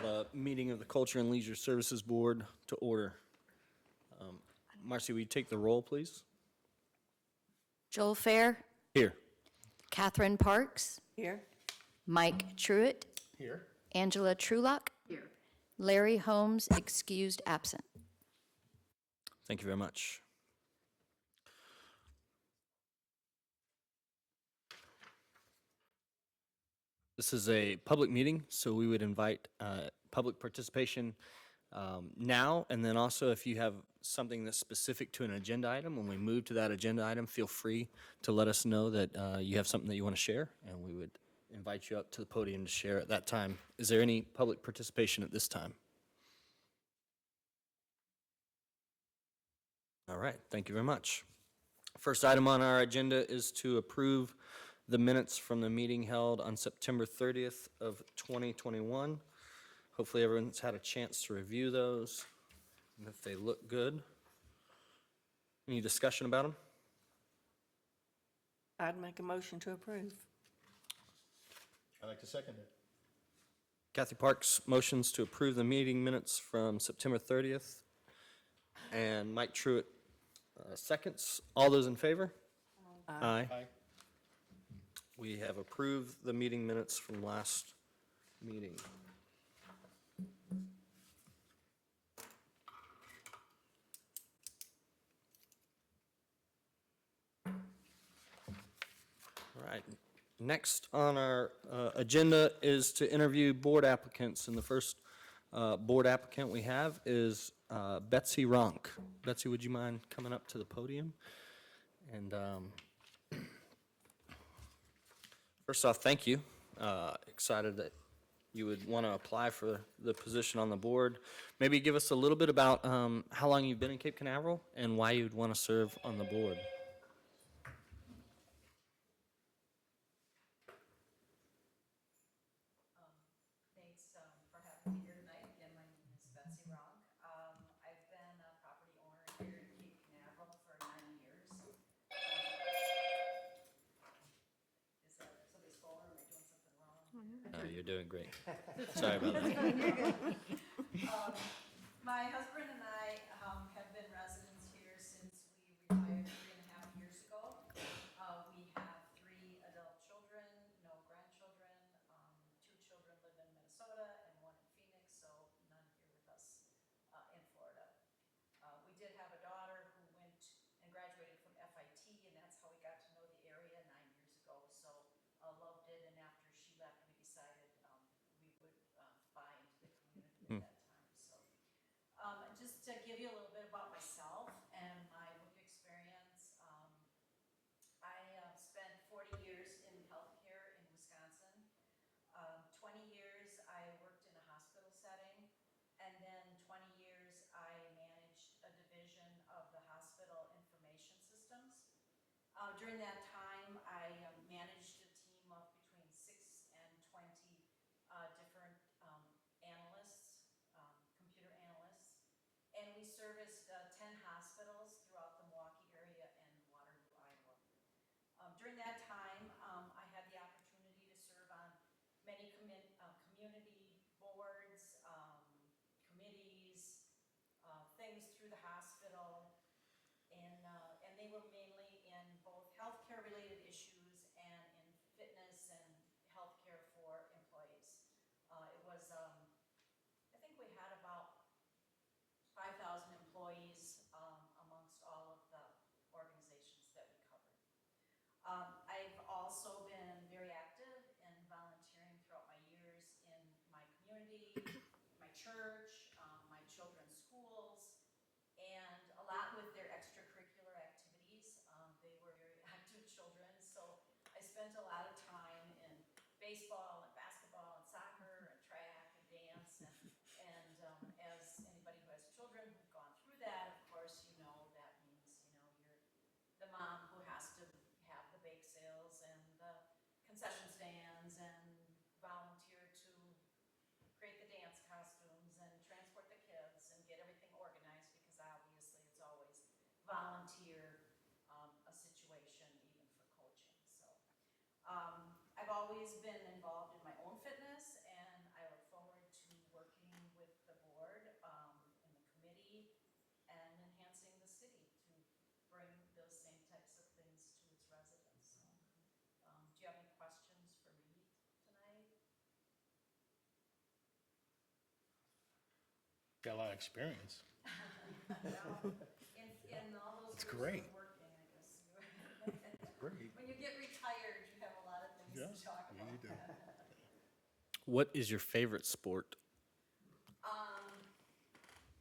a meeting of the Culture and Leisure Services Board to order. Marcy, will you take the roll, please? Joel Fair, Here. Catherine Parks, Here. Mike Truitt, Here. Angela Trulock, Here. Larry Holmes, excused absent. Thank you very much. This is a public meeting, so we would invite public participation now, and then also if you have something that's specific to an agenda item, when we move to that agenda item, feel free to let us know that you have something that you want to share, and we would invite you up to the podium to share at that time. Is there any public participation at this time? All right, thank you very much. First item on our agenda is to approve the minutes from the meeting held on September 30th of 2021. Hopefully everyone's had a chance to review those, and if they look good. Any discussion about them? I'd make a motion to approve. I'd like to second it. Kathy Parks motions to approve the meeting minutes from September 30th, and Mike Truitt seconds. All those in favor? Aye. Aye. We have approved the meeting minutes from last meeting. All right. Next on our agenda is to interview board applicants, and the first board applicant we have is Betsy Ronk. Betsy, would you mind coming up to the podium? And first off, thank you. Excited that you would want to apply for the position on the board. Maybe give us a little bit about how long you've been in Cape Canaveral and why you'd want to serve on the board. Thanks for having me here tonight. Again, my name is Betsy Ronk. I've been a property owner here in Cape Canaveral for 9 years. Is that somebody's phone, or am I doing something wrong? No, you're doing great. Sorry about that. My husband and I have been residents here since we retired 3.5 years ago. We have 3 adult children, no grandchildren. 2 children live in Minnesota and 1 in Phoenix, so none here with us in Florida. We did have a daughter who went and graduated from FIT, and that's how we got to know the area 9 years ago. So loved it, and after she left, we decided we would buy into the community at that time. So just to give you a little bit about myself and my work experience, I spent 40 years in healthcare in Wisconsin. 20 years I worked in a hospital setting, and then 20 years I managed a division of the hospital information systems. During that time, I managed a team of between 6 and 20 different analysts, computer analysts, and we serviced 10 hospitals throughout the Milwaukee area and Waterloo, Iowa. During that time, I had the opportunity to serve on many community boards, committees, things through the hospital, and they were mainly in both healthcare related issues and in fitness and healthcare for employees. It was, I think we had about 5,000 employees amongst all of the organizations that we covered. I've also been very active in volunteering throughout my years in my community, my church, my children's schools, and a lot with their extracurricular activities. They were very active children, so I spent a lot of time in baseball and basketball and soccer and track and dance, and as anybody who has children who've gone through that, of course, you know that means, you know, you're the mom who has to have the bake sales and the concession stands and volunteer to create the dance costumes and transport the kids and get everything organized, because obviously it's always volunteer a situation even for coaching. So I've always been involved in my own fitness, and I look forward to working bring those same types of things to its residents. So, do you have any questions for me tonight? Got a lot of experience. In all those That's years great. of working, I guess. Great. When you get retired, you have a lot of things Yes, to talk yeah, about. you do. What is your favorite sport?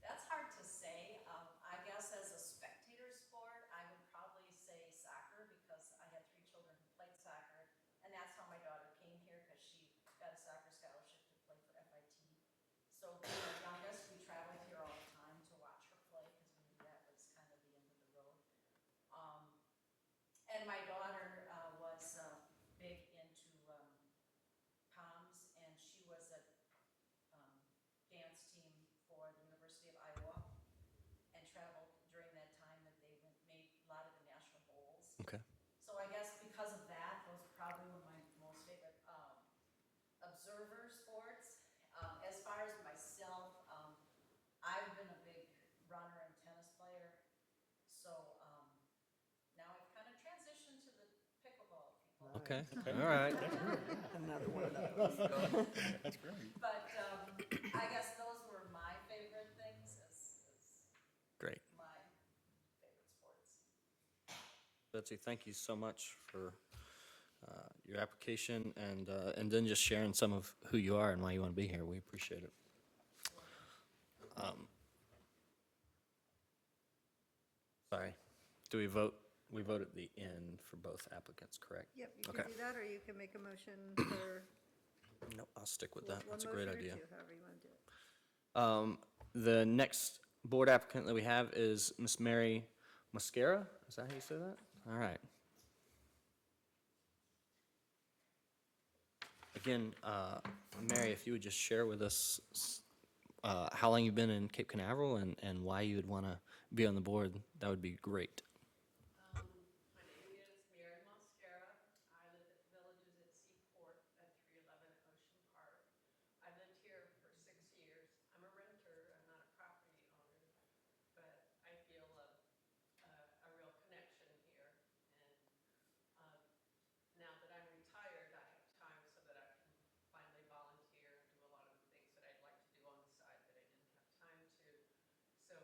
That's hard to say. I guess as a spectator sport, I would probably say soccer because I had three children who played soccer, and that's how my daughter came here because she got a soccer scholarship to play for FIT. So for our youngest, we traveled here all the time to watch her play because we knew that was kind of the end of the road. And my daughter was big into POMS, and she was a dance team for the University of Iowa and traveled during that time that they made a lot of the national bowls. Okay. So I guess because of that, those are probably one of my most favorite observer sports. As far as myself, I've been a big runner and tennis player. So now I've kind of transitioned to the pickleball people. Okay. All right. Another one of those. That's great. But I guess those were my favorite things as Great. my favorite sports. Betsy, thank you so much for your application and then just sharing some of who you are and why you want to be here. We appreciate it. Sorry. Do we vote? We vote at the end for both applicants, correct? Yep, you Okay. can do that, or you can make a motion for No, I'll stick with one that. That's a great motion or idea. two, however you want to do it. The next board applicant that we have is Miss Mary Mascara. Is that how you say that? All right. Again, Mary, if you would just share with us how long you've been in Cape Canaveral and why you would want to be on the board, that would be great. My name is Mary Mosquera. I live at Villages at Seaport at 311 Ocean Park. I've lived here for 6 years. I'm a renter, I'm not a property owner, but I feel a real connection here. And now that I'm retired, I have time so that I can finally volunteer and do a lot of the things that I'd like to do on the side that I didn't have time to. So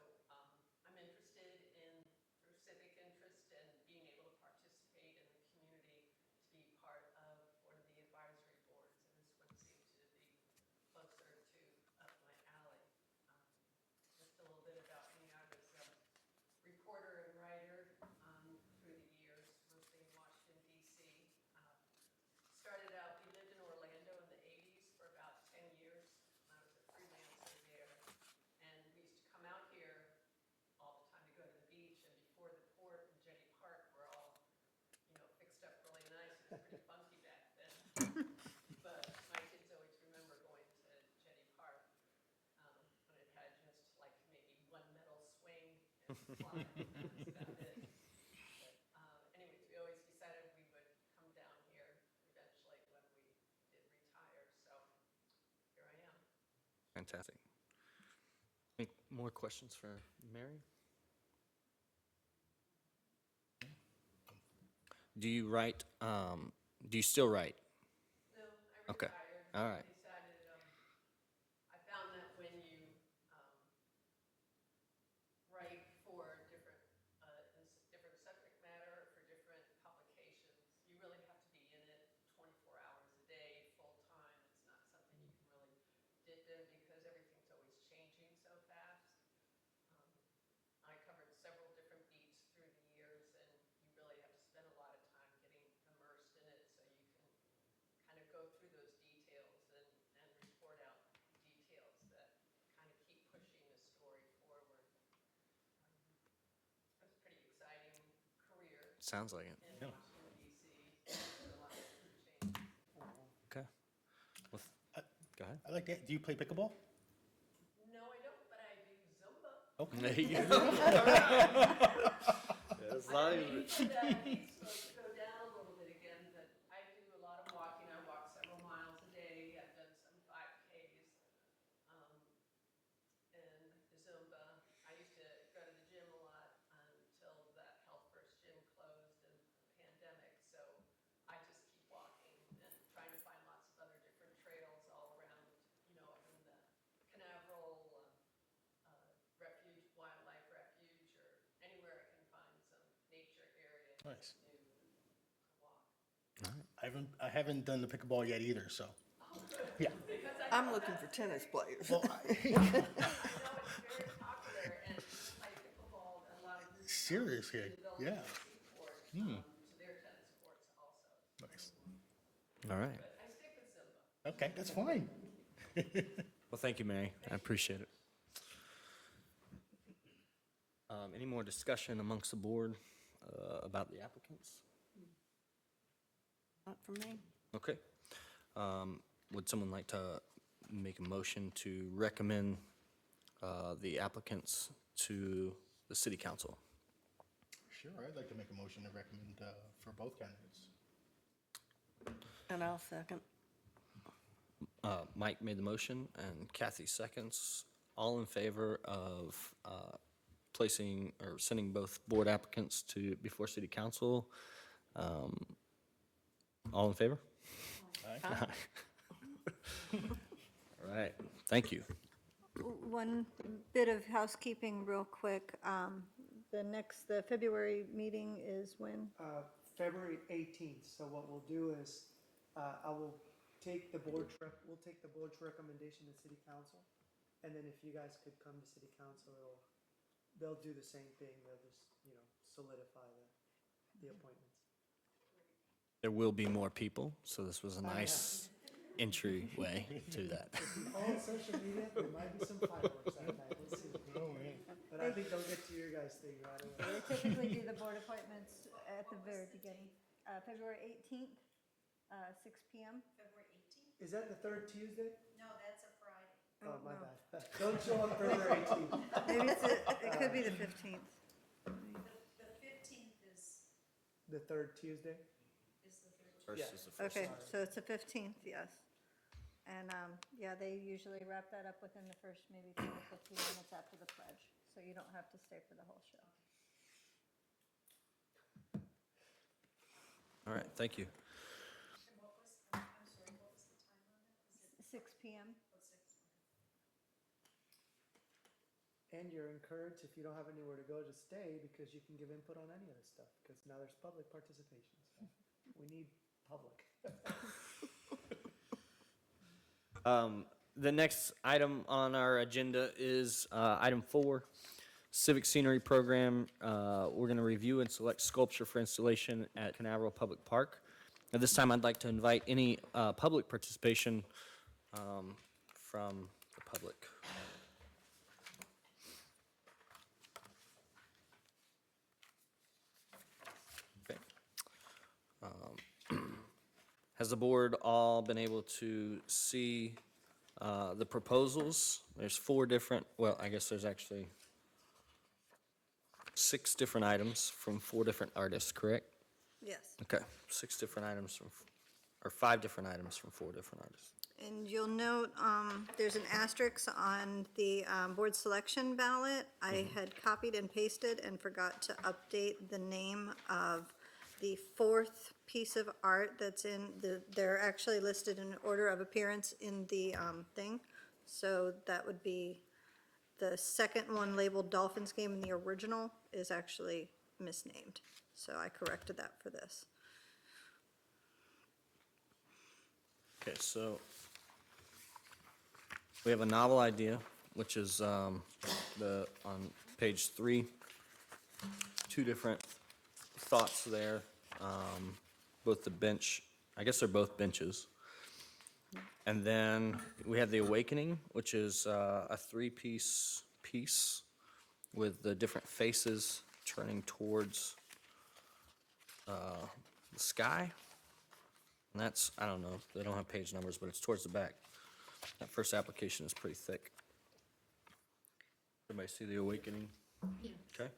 I'm interested in, through civic interest and being able to participate in the community, to be part of one of the advisory boards, and this one seemed to be closer to up my alley. Just a little bit about me. I was a reporter and writer through the years, mostly in Washington, D.C. Started out, we lived in Orlando in the 80s for about 10 years. I was a freelancer there. And we used to come out here all the time to go to the beach. And before the port and Jetty Park were all, fixed up really nice. It was pretty funky back then. But my kids always remember going to Jetty Park when it had just like maybe one metal swing and slide. That's about it. But anyways, we always decided we would come down here eventually when we did retire. So here I am. Fantastic. Any more questions for Mary? Do you write, do you still write? No, I Okay. retired. All right. I decided, I found that when you write for different, different subject matter, for different publications, you really have to be in it 24 hours a day, full time. It's not something you can really dip in because everything's always changing so fast. I covered several different beats through the years, and you really have to spend a lot of time getting immersed in it so you can kind of go through those details and report out details that kind of keep pushing the story forward. It was a pretty exciting career Sounds like it. in Washington, D.C. A lot of changes. Okay. Well, go ahead. I like that. Do you play pickleball? No, I don't, but I do Zumba. Okay. There you go. As long as Maybe for that, it's supposed to go down a little bit again, but I do a lot of walking. I walk several miles a day. I've done some 5Ks. And Zumba. I used to go to the gym a lot until that health Nice. I haven't done the pickleball yet either, so. Yeah. I'm looking for tennis players. Well, I know it's very popular, and we play pickleball and a lot of groups seriously, yeah. support to their tennis courts also. Nice. All right. I stick with Zumba. Okay, that's fine. Well, thank you, Mary. I appreciate it. Any more discussion amongst the board about the applicants? Not for me. Okay. Would someone like to make a motion to recommend the applicants to the city council? Sure, I'd like to make a motion to recommend for both candidates. And I'll second. Mike made the motion and Kathy seconds. All in favor of placing or sending both board applicants to before city council? All in favor? Aye. All right, thank you. One bit of housekeeping real quick. The February meeting is when? February 18th, so what we'll do is, we'll take the board's recommendation to city council, and then if you guys could come to city council, they'll do the same thing, they'll just, solidify the appointments. There will be more people, so this was a nice entryway to that. All on social media, there might be some fireworks that night, we'll see. But I think they'll get to your guys' thing right away. They typically do the board appointments at the very beginning. February 18th, 6 PM. February 18th? Is that the third Tuesday? No, that's a Friday. Oh, my no. bad. Don't show up February 18th. Maybe it could be the 15th. The 15th is The third Tuesday? the third. First Yeah. is the first. Okay, so it's the 15th, yes. And, yeah, they usually wrap that up within the first maybe 10 or 15 minutes after the pledge, so you don't have to stay for the whole show. All right, thank you. And what was, I'm sorry, what was the time on that? Was it 6 PM. 6? And you're encouraged, if you don't have anywhere to go, just stay, because you can give input on any of this stuff, because now there's public participation, so we need public. The next item on our agenda is item 4, Civic Scenery Program. We're going to review and select sculpture for installation at Canaveral Public Park. At this time, I'd like to invite any public participation from the public. Okay. Has the board all been able to see the proposals? There's 4 different, well, I guess there's actually 6 different items from 4 different artists, correct? Yes. Okay, 6 different items from, or 5 different items from 4 different artists. And you'll note, there's an asterisk on the board selection ballot. I had copied and pasted and forgot to update the name of the 4th piece of art that's in they're actually listed in order of appearance in the thing. So that would be the second one labeled Dolphins Game, and the original is actually misnamed. So I corrected that for this. Okay, so we have a novel idea, which is on page 3, 2 different thoughts there. Both the bench, I guess they're both benches. And then we have the Awakening, which is a 3-piece piece with the different faces turning towards the sky. And that's, I don't know, they don't have page numbers, but it's towards the back. That first application is pretty thick. Everybody see the Awakening? Yeah. Okay.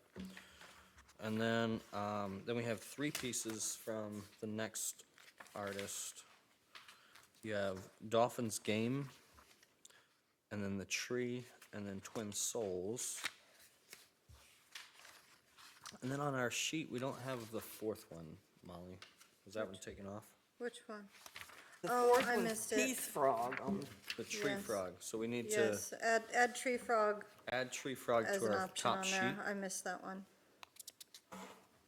And then we have 3 pieces from the next artist. You have Dolphins Game, and then the Tree, and then Twin Souls. And then on our sheet, we don't have the 4th one, Molly. Was that one taken off? Which one? The Oh, 4th I one's missed it. Peace Frog. The Tree Yes. Frog. So we need to Yes, add Tree Frog add Tree Frog as to an our option top on sheet. there. I missed that one.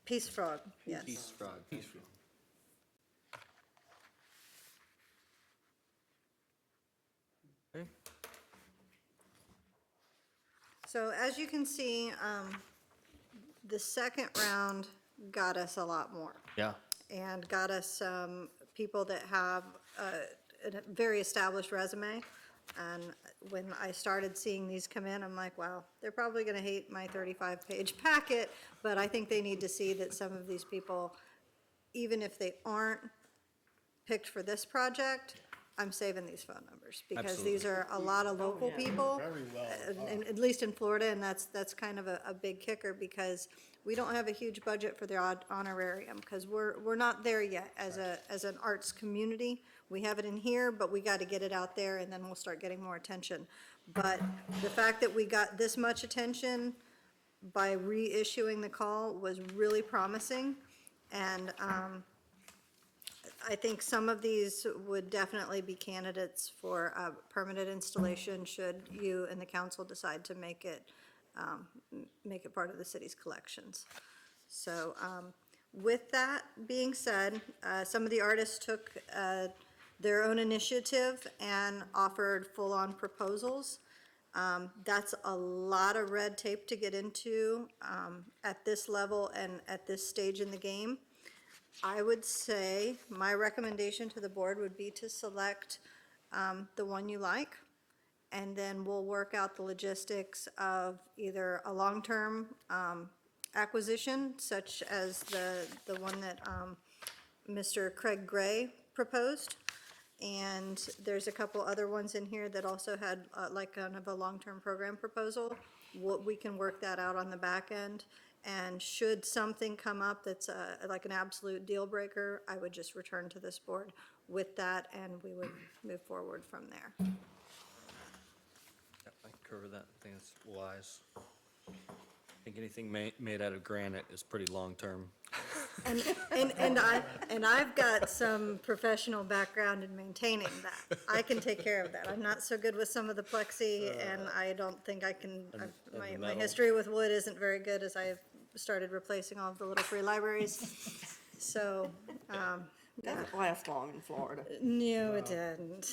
Peace Frog, yes. Peace Frog. Peace Frog. Okay. So as you can see, the second round got us a lot more. Yeah. And got us some people that have a very established resume. And when I started seeing these come in, I'm like, wow, they're probably gonna hate my 35-page packet, but I think they need to see that some of these people, even if they aren't picked for this project, I'm saving these phone numbers, because these are a lot of local people. Very well. At least in Florida, and that's kind of a big kicker, because we don't have a huge budget for the honorarium, because we're not there yet as an arts community. We have it in here, but we got to get it out there, and then we'll start getting more attention. But the fact that we got this much attention by reissuing the call was really promising, and I think some of these would definitely be candidates for a permanent installation, should you and the council decide to make it part of the city's collections. So with that being said, some of the artists took their own initiative and offered full-on proposals. That's a lot of red tape to get into at this level and at this stage in the game. I would say my recommendation to the board would be to select the one you like, and then we'll work out the logistics of either a long-term acquisition, such as the one that Mr. Craig Gray proposed. And there's a couple other ones in here that also had like kind of a long-term program proposal. We can work that out on the back end. And should something come up that's like an absolute deal breaker, I would just return to this board with that, and we would move forward from there. Yep, I concur with that. I think that's wise. I think anything made out of granite is pretty long-term. And I've got some professional background in maintaining that. I can take care of that. I'm not so good with some of the plexi, and I don't think I can, my metal. history with wood isn't very good, as I've started replacing all of the little free libraries. So, Doesn't last long in Florida. no, it didn't.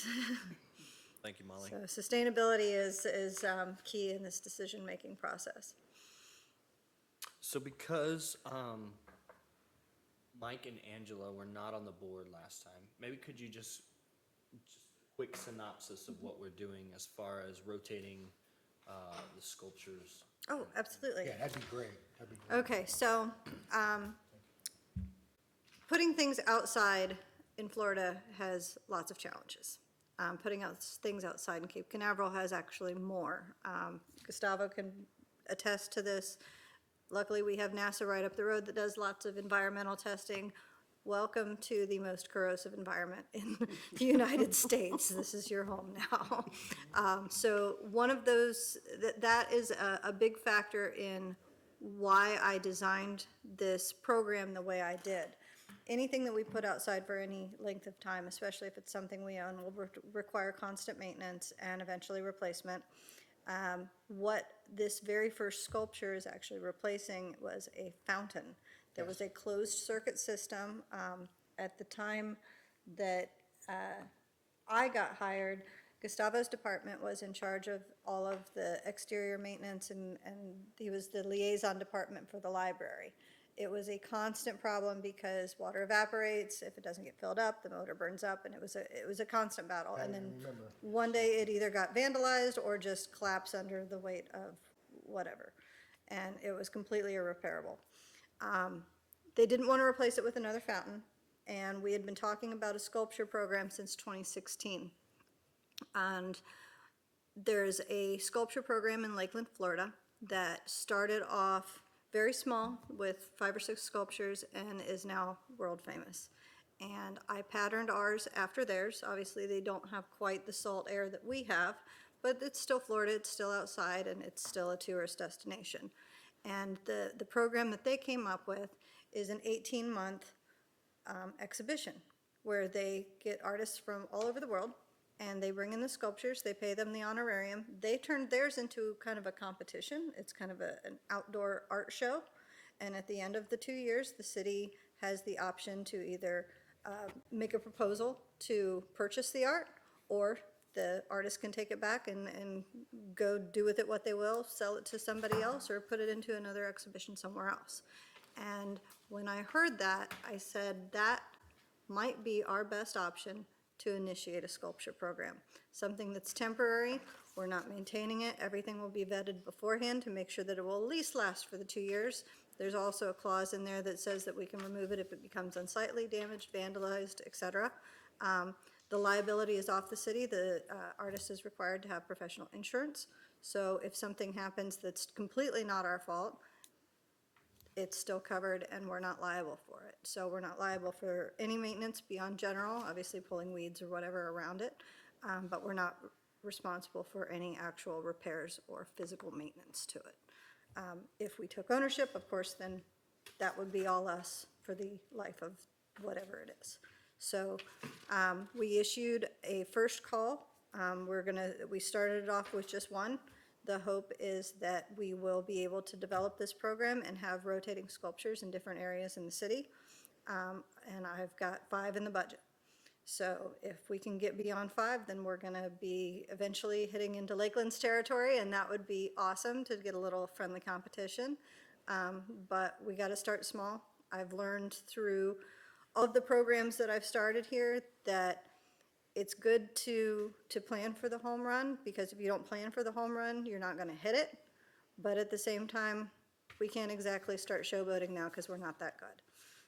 Thank you, Molly. So sustainability is key in this decision-making process. So because Mike and Angela were not on the board last time, maybe could you just quick synopsis of what we're doing as far as rotating the sculptures? Oh, absolutely. Yeah, that'd be great. That'd be great. Okay, so, putting things outside in Florida has lots of challenges. Putting out things outside in Cape Canaveral has actually more. Gustavo can attest to this. Luckily, we have NASA right up the road that does lots of environmental testing. Welcome to the most corrosive environment in the United States. This is your home now. So one of those, that is a big factor in why I designed this program the way I did. Anything that we put outside for any length of time, especially if it's something we own, will require constant maintenance and eventually replacement. What this very first sculpture is actually replacing was a fountain. There was a closed-circuit system. At the time that I got hired, Gustavo's department was in charge of all of the exterior maintenance, and he was the liaison department for the library. It was a constant problem because water evaporates. If it doesn't get filled up, the motor burns up, and it was a constant battle. And then one day it either got vandalized or just collapsed under the weight of whatever, and it was completely irreparable. They didn't want to replace it with another fountain, and we had been talking about a sculpture program since 2016. And there's a sculpture program in Lakeland, Florida, that started off very small with 5 or 6 sculptures and is now world famous. And I patterned ours after theirs. Obviously, they don't have quite the salt air that we have, but it's still Florida, it's still outside, and it's still a tourist destination. And the program that they came up with is an 18-month exhibition where they get artists from all over the world, and they bring in the sculptures, they pay them the honorarium. They turned theirs into kind of a competition. It's kind of an outdoor art show. And at the end of the 2 years, the city has the option to either make a proposal to purchase the art, or the artist can take it back and go do with it what they will, sell it to somebody else, or put it into another exhibition somewhere else. And when I heard that, I said that might be our best option to initiate a sculpture program. Something that's temporary, we're not maintaining it, everything will be vetted beforehand to make sure that it will at least last for the 2 years. There's also a clause in there that says that we can remove it if it becomes unsightly, damaged, vandalized, et cetera. The liability is off the city. The artist is required to have professional insurance. So if something happens that's completely not our fault, it's still covered and we're not liable for it. So we're not liable for any maintenance beyond general, obviously pulling weeds or whatever around it, but we're not responsible for any actual repairs or physical maintenance to it. If we took ownership, of course, then that would be all us for the life of whatever it is. So we issued a first call. We started it off with just one. The hope is that we will be able to develop this program and have rotating sculptures in different areas in the city. And I've got 5 in the budget. So if we can get beyond 5, then we're gonna be eventually hitting into Lakeland's territory, and that would be awesome to get a little friendly competition. But we gotta start small. I've learned through all of the programs that I've started here that it's good to plan for the home run, because if you don't plan for the home run, you're not gonna hit it. But at the same time, we can't exactly start showboating now because we're not that good.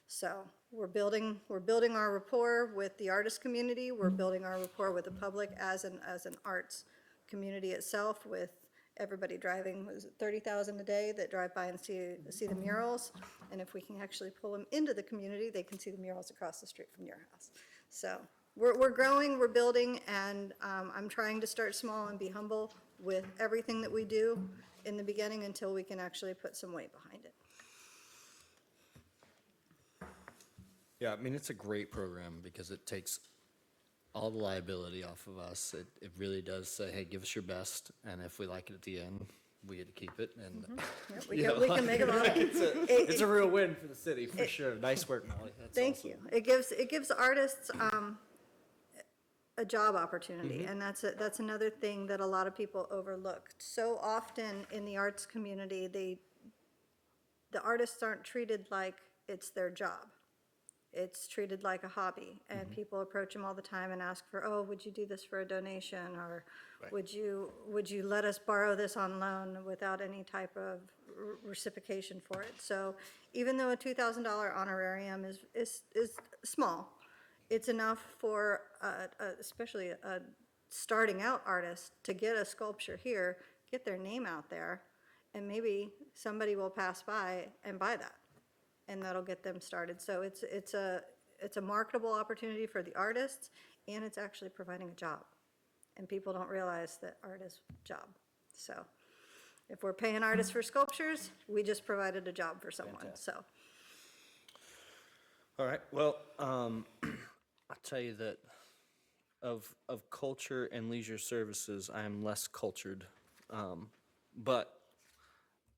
So we're building our rapport with the artist community. We're building our rapport with the public as an arts community itself, with everybody driving, was it 30,000 a day that drive by and see the murals? And if we can actually pull them into the community, they can see the murals across the street from your house. So we're growing, we're building, and I'm trying to start small and be humble with everything that we do in the beginning until we can actually put some weight behind it. Yeah, I mean, it's a great program because it takes all the liability off of us. It really does say, hey, give us your best, and if we like it at the end, we get to keep it, and Yep, we can make a lot of, it's a real win for the city, for sure. Nice work, Molly. That's thank awesome. you. It gives artists a job opportunity, and that's another thing that a lot of people overlook. So often in the arts community, the artists aren't treated like it's their job. It's treated like a hobby, and people approach them all the time and ask for, oh, would you do this for a donation, or would you let us borrow this on loan without any type of reciprocation for it? So even though a $2,000 honorarium is small, it's enough for especially a starting out artist to get a sculpture here, get their name out there, and maybe somebody will pass by and buy that, and that'll get them started. So it's a marketable opportunity for the artists, and it's actually providing a job. And people don't realize that art is a job. So if we're paying artists for sculptures, we just provided a job for someone, Fantastic. so. All right, well, I'll tell you that of culture and leisure services, I am less cultured. But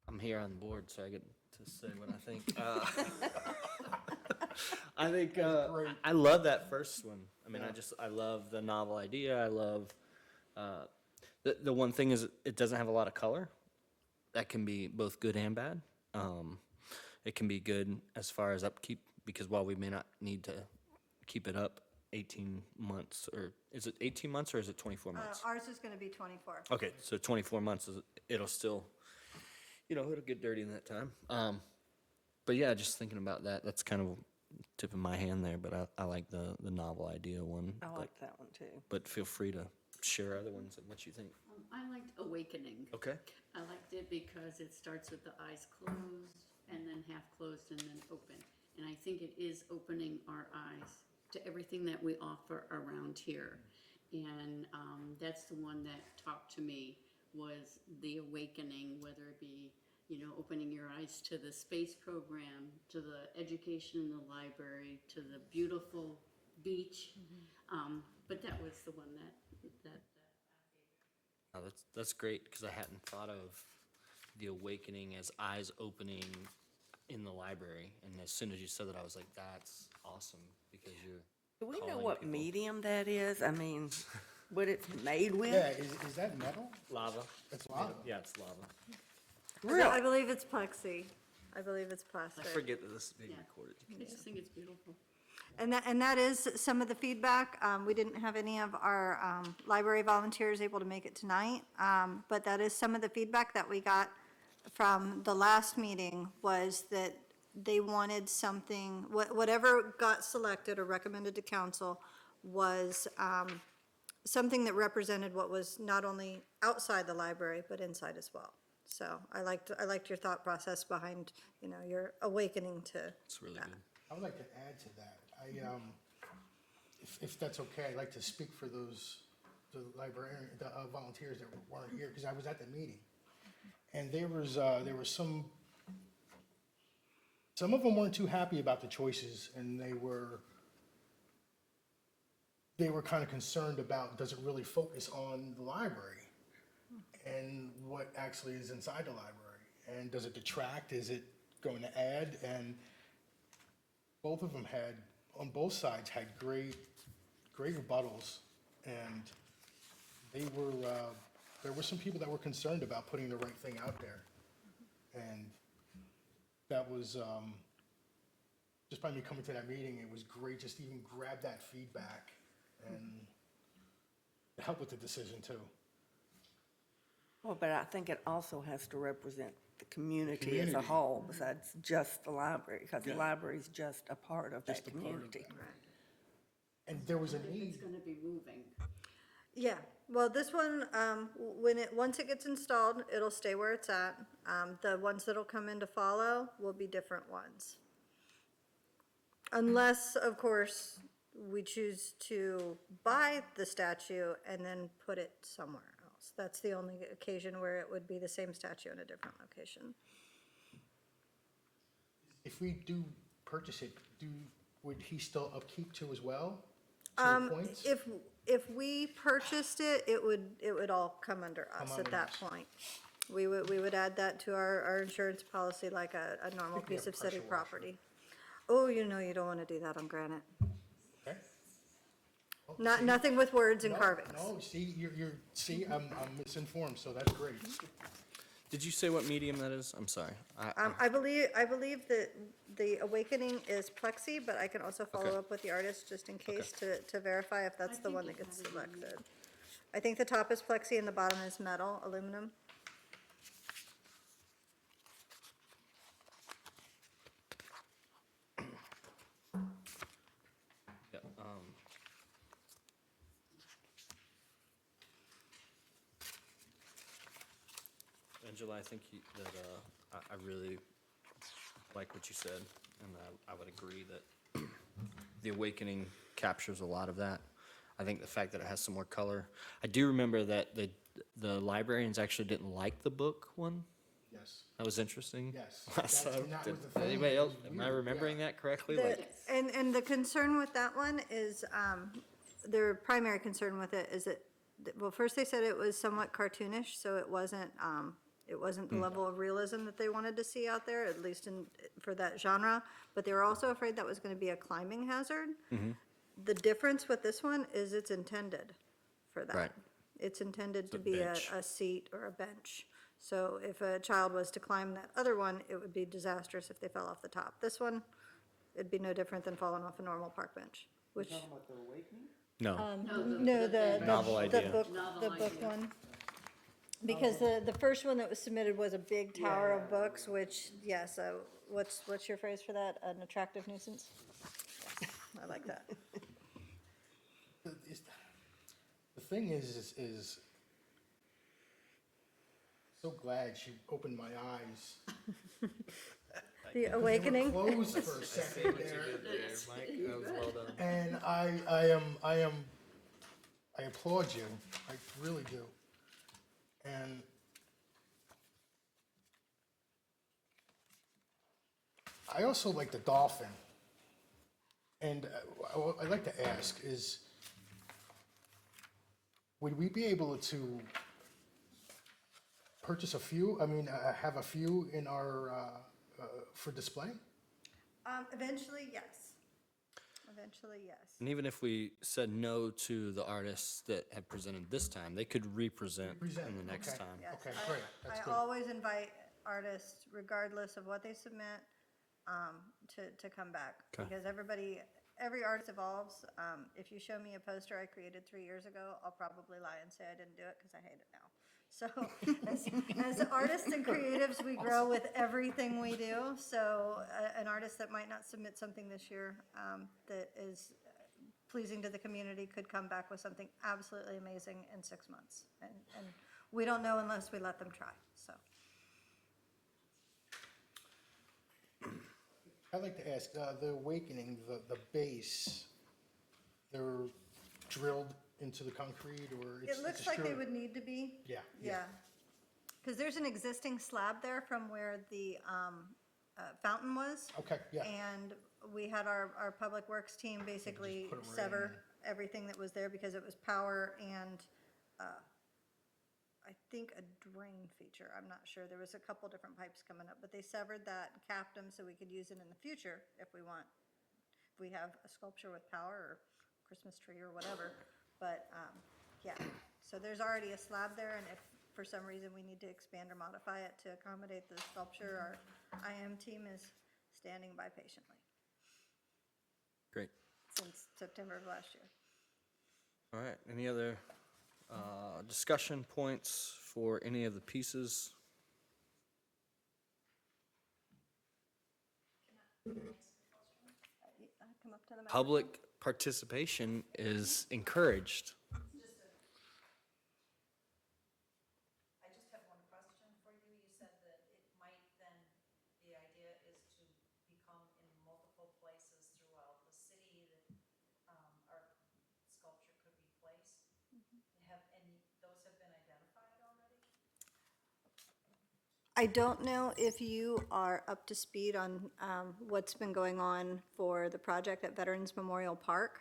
I'm here on the board, so I get to say what I think. I think, I love that first one. I mean, I love the novel idea. I love, the one thing is it doesn't have a lot of color. That can be both good and bad. It can be good as far as upkeep, because while we may not need to keep it up 18 months, or is it 18 months or is it 24 months? Ours is gonna be 24. Okay, so 24 months, it'll still, it'll get dirty in that time. But yeah, just thinking about that, that's kind of tip of my hand there, but I like the novel idea one. I but- like that one too. But feel free to share other ones and what you think. I liked Awakening. Okay. I liked it because it starts with the eyes closed and then half closed and then open. And I think it is opening our eyes to everything that we offer around here. And that's the one that talked to me, was the awakening, whether it be, opening your eyes to the space program, to the education in the library, to the beautiful beach. But that was the one that Oh, that's great, because I hadn't thought of the awakening as eyes opening in the library. And as soon as you said that, I was like, that's awesome, because you're Do we know calling what people. medium that is? I mean, what it's made with? Yeah, is that metal? Lava. It's lava. Yeah, it's lava. I Really? believe it's plexi. I believe it's I plastic. forget that this is being Yeah. recorded. I just think it's beautiful. And that is some of the feedback. We didn't have any of our library volunteers able to make it tonight, but that is some of the feedback that we got from the last meeting, was that they wanted something, whatever got selected or recommended to council was something that represented what was not only outside the library, but inside as well. So I liked your thought process behind, your awakening to It's really that. good. I would like to add to that. If that's okay, I'd like to speak for the volunteers that weren't here, because I was at the meeting. And there was some of them weren't too happy about the choices, and they were kind of concerned about, does it really focus on the library and what actually is inside the library? And does it detract? Is it going to add? And both of them on both sides, had great rebuttals. And there were some people that were concerned about putting the right thing out there. And that was, just by me coming to that meeting, it was great just to even grab that feedback and help with the decision too. Well, but I think it also has to represent the community as a whole, besides just the library, because the library is just a part of that Just a part of community. And there was a If need. it's gonna be moving. Yeah, well, this one, once it gets installed, it'll stay where it's at. The ones that'll come in to follow will be different ones. Unless, of course, we choose to buy the statue and then put it somewhere else. That's the only occasion where it would be the same statue in a different location. If we do purchase it, would he still upkeep too as well? To the points? If we purchased it, it would all come under us Come at under that us. point. We would add that to our insurance policy like a normal think we piece have of city pressure washer. property. Oh, you don't want to do that on granite. Okay. Oh, Not, see? nothing with words and No, carvings. No, see, I'm misinformed, so that's great. Did you say what medium that is? I'm sorry. I believe that the Awakening is plexi, but I can also follow Okay. up with the artist just in case to verify if that's I the think one that it gets had it in selected. I think the top is plexi and the bottom is metal, aluminum. Yeah, Angela, I think I really like what you said, and I would agree that the Awakening captures a lot of that. I think the fact that it has some more color. I do remember that the librarians actually didn't like the book one. Yes, That was interesting. yes. So, And that was did the thing, anybody it else, was am I weird, remembering yeah. that correctly? The- Like, And the concern with that one is, their primary concern with it is that, well, first they said it was somewhat cartoonish, so it wasn't the level of realism that they wanted to see out there, at least for that genre. But they were also afraid that was gonna be a climbing hazard. The difference with this one is it's intended for that. Right. It's intended to a be bench. a seat or a bench. So if a child was to climb that other one, it would be disastrous if they fell off the top. This one, it'd be no different than falling off a normal park bench, which, Talking about the Awakening? no, no, the Novel idea. Novel book idea. one. Because the first one that was submitted was a big tower of books, which, yes, what's your phrase for that? An attractive nuisance? Yes, I like that. The thing is so glad she opened my eyes. The They were Awakening? closed for a second there. Mike, that was well done. And I applaud you, I really do. And I also like the dolphin. And I'd like to ask is, would we be able to purchase a few, have a few in our for display? Eventually, yes. Eventually, yes. And even if we said no to the artists that have presented this time, they could represent Represent, in the next okay. time. Yes, Okay, great, that's I good. always invite artists, regardless of what they submit, to come back. Okay. Because every artist evolves. If you show me a poster I created 3 years ago, I'll probably lie and say I didn't do it because I hate it now. So as artists and creatives, we grow with everything we do. So an artist that might not submit something this year that is pleasing to the community could come back with something absolutely amazing in 6 months. And we don't know unless we let them try, so. I'd like to ask, the Awakening, the base, they're drilled into the concrete, or it's It looks a like they straight- would need to be. Yeah, Yeah. Because there's an existing slab there from where the fountain was. Okay, yeah. And we had our Public Works team basically put it right sever everything that was there because it was power and I think a drain feature. I'm not sure. There was a couple different pipes coming up, but they severed that, capped them so we could use it in the future if we want. If we have a sculpture with power or Christmas tree or whatever. But, yeah, so there's already a slab there, and if for some reason we need to expand or modify it to accommodate the sculpture, our IM team is standing by patiently Great. since September of last year. All right, any other discussion points for any of the pieces? Come up to the Public participation is encouraged. I just have one question for you. You said that it might then, the idea is to become in multiple places throughout the city that our sculpture could be placed. Have any, those have been identified already? I don't know if you are up to speed on what's been going on for the project at Veterans Memorial Park,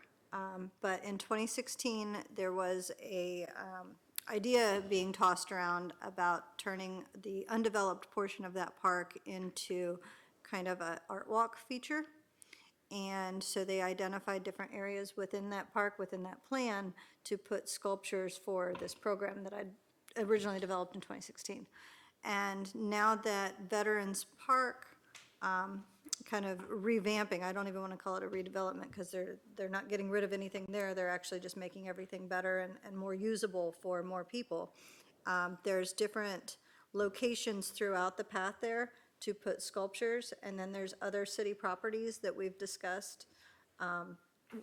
but in 2016, there was a idea being tossed around about turning the undeveloped portion of that park into kind of an art walk feature. And so they identified different areas within that park, within that plan, to put sculptures for this program that I'd originally developed in 2016. And now that Veterans Park kind of revamping, I don't even want to call it a redevelopment because they're not getting rid of anything there. They're actually just making everything better and more usable for more people. There's different locations throughout the path there to put sculptures, and then there's other city properties that we've discussed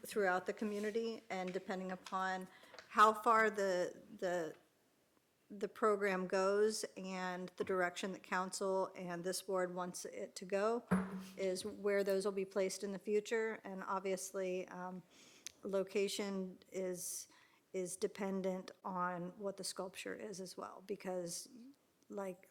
throughout the community, and depending upon how far the program goes and the direction that council and this board wants it to go is where those will be placed in the future. And obviously, location is dependent on what the sculpture is as well, because like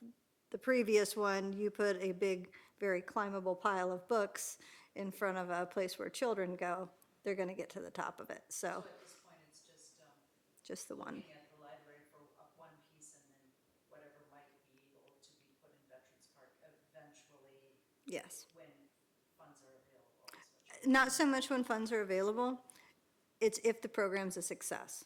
the previous one, you put a big, very climbable pile of books in front of a place where children go, they're gonna get to the top of it, so. So at this point, it's Just the one. looking at the library for one piece and then whatever might be able to be put in Veterans Park eventually Yes. when funds are available. is what you're- Not so much when funds are available, it's if the program's a success.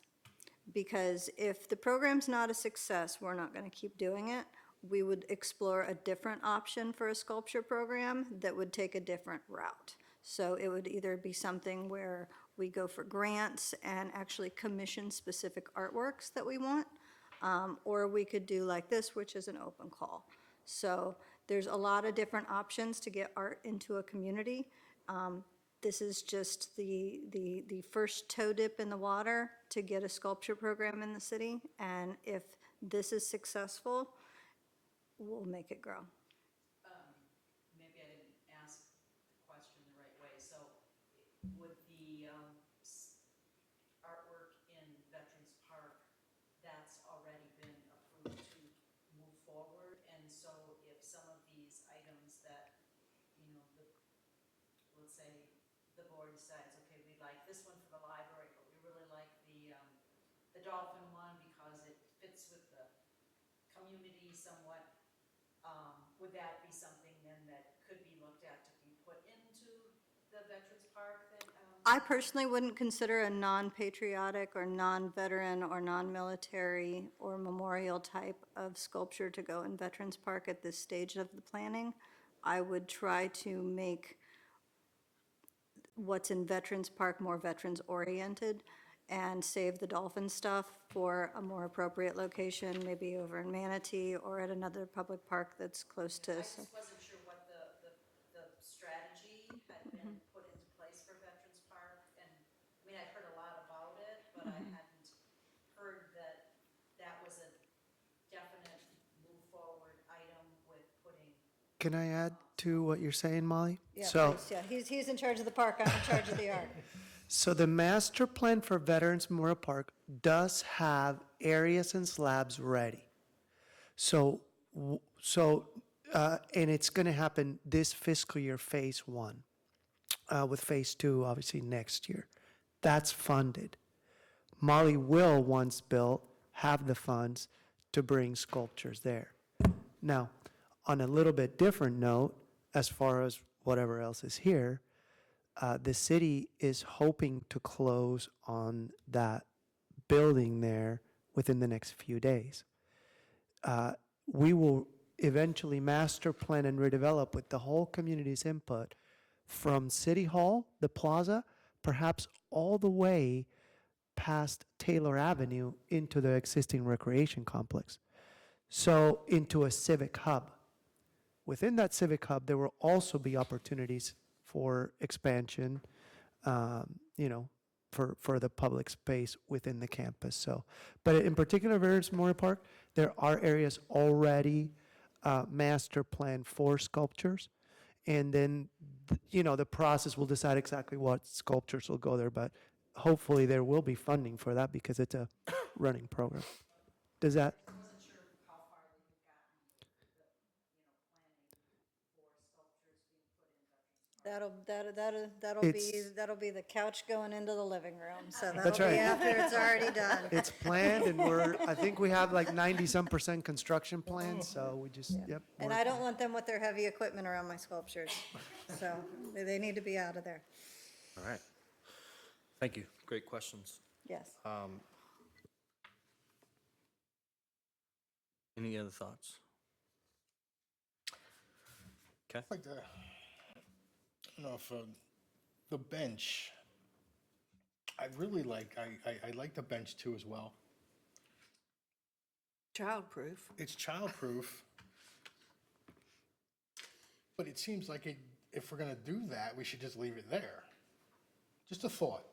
Because if the program's not a success, we're not gonna keep doing it. We would explore a different option for a sculpture program that would take a different route. So it would either be something where we go for grants and actually commission specific artworks that we want, or we could do like this, which is an open call. So there's a lot of different options to get art into a community. This is just the first toe dip in the water to get a sculpture program in the city. And if this is successful, we'll make it grow. Maybe I didn't ask the question the right way. So would the artwork in Veterans Park, that's already been approved to move forward? And so if some of these items that, let's say the board decides, okay, we like this one for the library, but we really like the dolphin one because it fits with the community somewhat, would that be something then that could Park that, I personally wouldn't consider a non-patriotic or non-veteran or non-military or memorial type of sculpture to go in Veterans Park at this stage of the planning. I would try to make what's in Veterans Park more veterans-oriented and save the dolphin stuff for a more appropriate location, maybe over in Manatee or at another public park that's close to. I just wasn't sure what the strategy had been put into place for Veterans Park. And, I mean, I'd heard a lot about it, but I hadn't heard that that was a definite move forward item with putting. Can I add to what you're saying, Molly? Yeah, So, please, yeah, he's in charge of the park, I'm in charge of the art. so the master plan for Veterans Memorial Park does have areas and slabs ready. So, and it's going to happen this fiscal year, phase 1, with phase 2, obviously, next year. That's funded. Molly will, once built, have the funds to bring sculptures there. Now, on a little bit different note, as far as whatever else is here, the city is hoping to close on that building there within the next few days. We will eventually master plan and redevelop with the whole community's input from City Hall, the plaza, perhaps all the way past Taylor Avenue into the existing recreation complex. So into a civic hub. Within that civic hub, there will also be opportunities for expansion, for the public space within the campus. So, but in particular, Veterans Memorial Park, there are areas already master planned for sculptures. And then, the process will decide exactly what sculptures will go there, but hopefully there will be funding for that because it's a running program. Does that? I wasn't sure how far we had gotten with the, planning for sculptures being put in Veterans Park. That'll be the couch going into the living room, so That's that'll be right. after it's already done. It's planned and I think we have like 90-some% construction plans, so we just, yep. And I don't want them with their heavy equipment around my sculptures, so they need to be out of there, All right. Thank you. Great questions. yes. Any other thoughts? Okay. Like I don't know if the bench, I really like, I like the bench too as well. Childproof. It's childproof. But it seems like if we're gonna do that, we should just leave it there. Just a thought.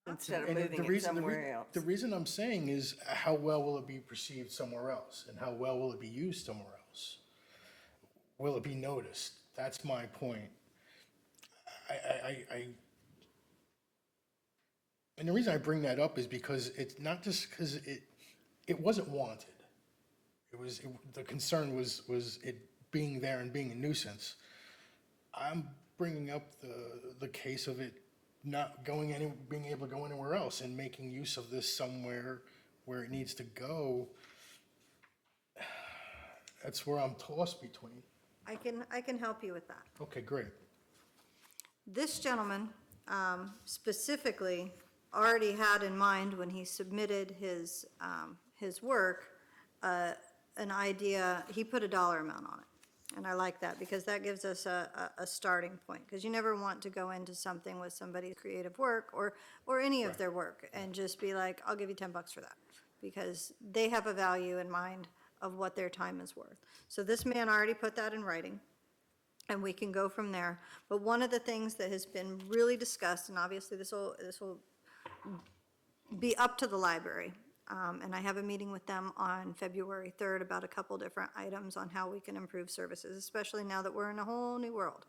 Instead of And moving it somewhere else. The reason I'm saying is how well will it be perceived somewhere else? And how well will it be used somewhere else? Will it be noticed? That's my point. And the reason I bring that up is because it's not just because it wasn't wanted. The concern was it being there and being a nuisance. I'm bringing up the case of it not being able to go anywhere else and making use of this somewhere where it needs to go. That's where I'm tossed between. I can help you with that. Okay, great. This gentleman specifically already had in mind when he submitted his work, an idea, he put a dollar amount on it. And I like that because that gives us a starting point. Because you never want to go into something with somebody's creative work or any of their work and just be like, I'll give you $10 for that. Because they have a value in mind of what their time is worth. So this man already put that in writing. And we can go from there. But one of the things that has been really discussed, and obviously this will be up to the library, and I have a meeting with them on February 3rd about a couple different items on how we can improve services, especially now that we're in a whole new world.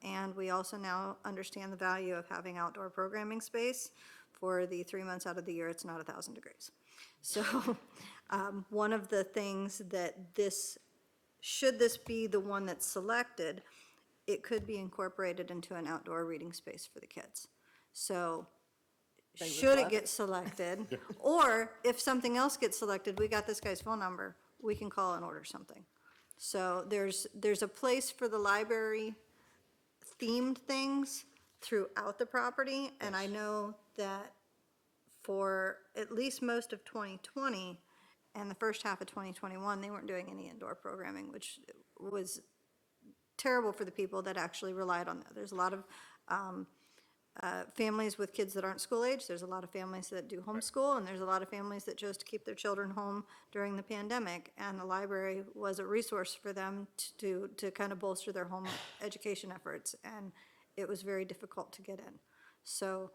And we also now understand the value of having outdoor programming space for the 3 months out of the year it's not 1,000 degrees. So one of the things that should this be the one that's selected, it could be incorporated into an outdoor reading space for the kids. So should it get selected, or if something else gets selected, we got this guy's phone number, we can call and order something. So there's a place for the library themed things throughout the property. And I know that for at least most of 2020 and the first half of 2021, they weren't doing any indoor programming, which was terrible for the people that actually relied on that. There's a lot of families with kids that aren't school age. There's a lot of families that do homeschool, and there's a lot of families that chose to keep their children home during the pandemic. And the library was a resource for them to kind of bolster their home education efforts. And it was very difficult to get in. So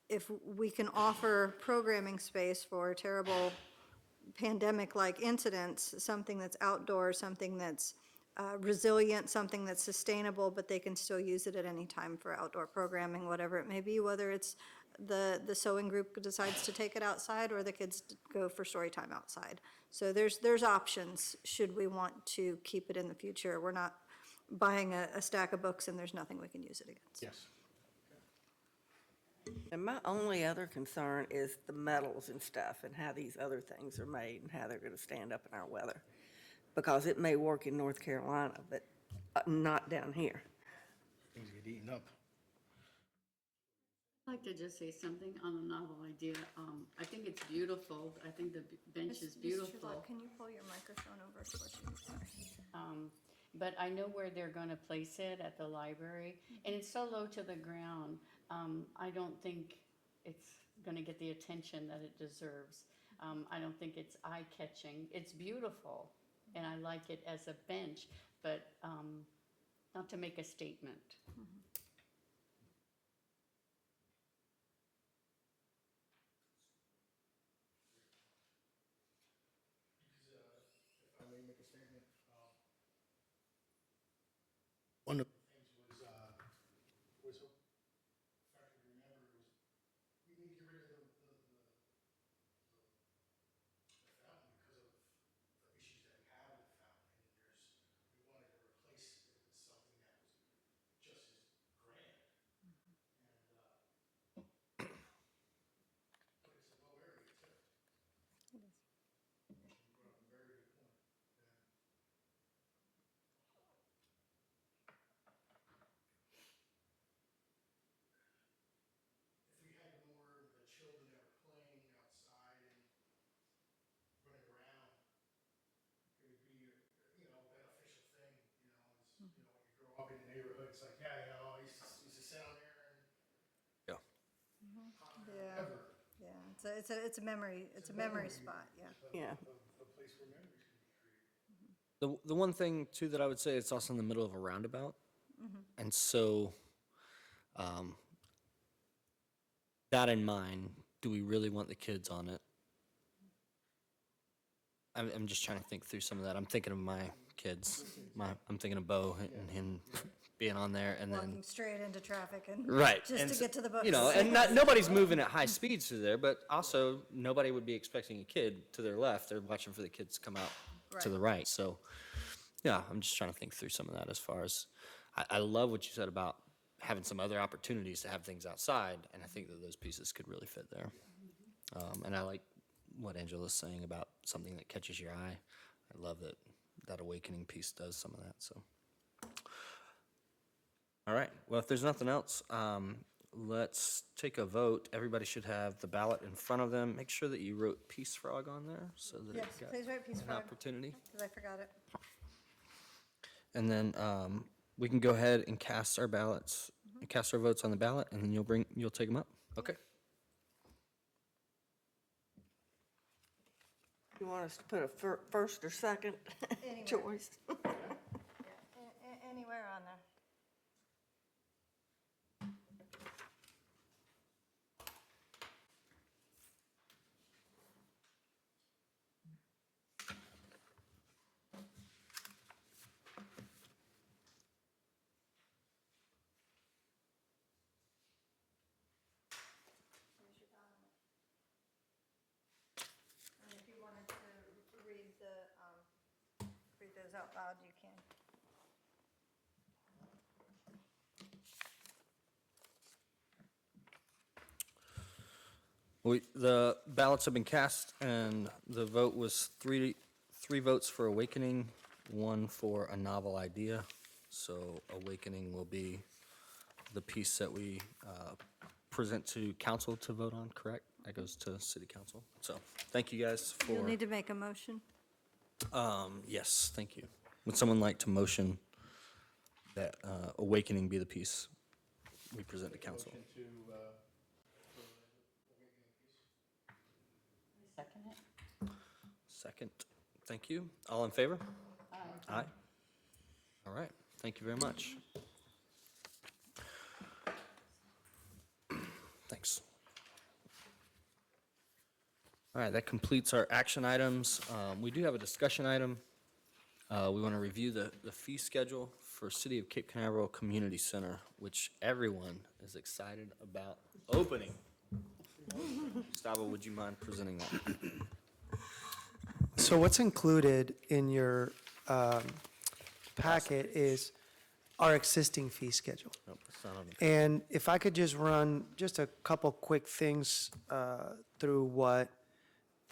if we can offer programming space for terrible pandemic-like incidents, something that's outdoors, something that's resilient, something that's sustainable, but they can still use it at any time for outdoor programming, whatever it may be, whether it's the sewing group decides to take it outside or the kids go for story time outside. So there's options should we want to keep it in the future. We're not buying a stack of books and there's nothing we can use it against. Yes. And my only other concern is the metals and stuff and how these other things are made and how they're gonna stand up in our weather. Because it may work in North Carolina, but not down here. Things get eaten up. I'd like to just say something on the novel idea. I think it's beautiful. I think the bench is beautiful. Can you pull your microphone over so sorry. But I know where they're gonna place it at the library, and it's so low to the ground. I don't think it's gonna get the attention that it deserves. I don't think it's eye-catching. It's beautiful, and I like it as a bench, but not to make a statement. If I may make a statement, one of the things was if I can remember, was we need to get rid of the fountain because of the issues that we have with the fountain. And we wanted to replace it with something that was just as grand. And, but it's a low area too. You brought up a very good point. If we had more of the children that were playing outside and running around, it would be a, a beneficial thing, when you grow up in the neighborhood, it's like, yeah, I used to sit down there and Yeah. Yeah, ever. yeah, it's a memory spot, yeah. Yeah. A place where memories can be created. The one thing too that I would say, it's also in the middle of a roundabout. And so, that in mind, do we really want the kids on it? I'm just trying to think through some of that. I'm thinking of my kids. I'm thinking of Bo and him being on there, and then Walking straight into traffic and right just and to so- get to the books. and nobody's moving at high speeds through there, but also nobody would be expecting a kid to their left. They're watching for the kids to come out to the right. So, yeah, I'm just trying to think through some of that as far as I love what you said about having some other opportunities to have things outside, and I think that those pieces could really fit there. And I like what Angela's saying about something that catches your eye. I love that that awakening piece does some of that. So, all right. Well, if there's nothing else, let's take a vote. Everybody should have the ballot in front of them. Make sure that you wrote Peace Frog on there so that Yes, it's got please write Peace an Frog, opportunity. because I forgot it. And then we can go ahead and cast our ballots, cast our votes on the ballot, and then you'll take them up. Okay. You want us to put a first or second Anywhere. choice? Anywhere on there. And if you wanted to read those out loud, you can. The ballots have been cast, and the vote was three votes for Awakening, one for a novel idea. So Awakening will be the piece that we present to council to vote on, correct? That goes to city council. So, thank you guys for. You'll need to make a motion. Yes, thank you. Would someone like to motion that Awakening be the piece we present to council? Second it? Second. Thank you. All in favor? Aye. All right. Thank you very much. Thanks. All right, that completes our action items. We do have a discussion item. We want to review the fee schedule for City of Cape Canaveral Community Center, which everyone is excited about opening. Gustavo, would you mind presenting that? So what's included in your packet is our existing fee schedule. Nope, it's not on the. And if I could just run just a couple quick things through what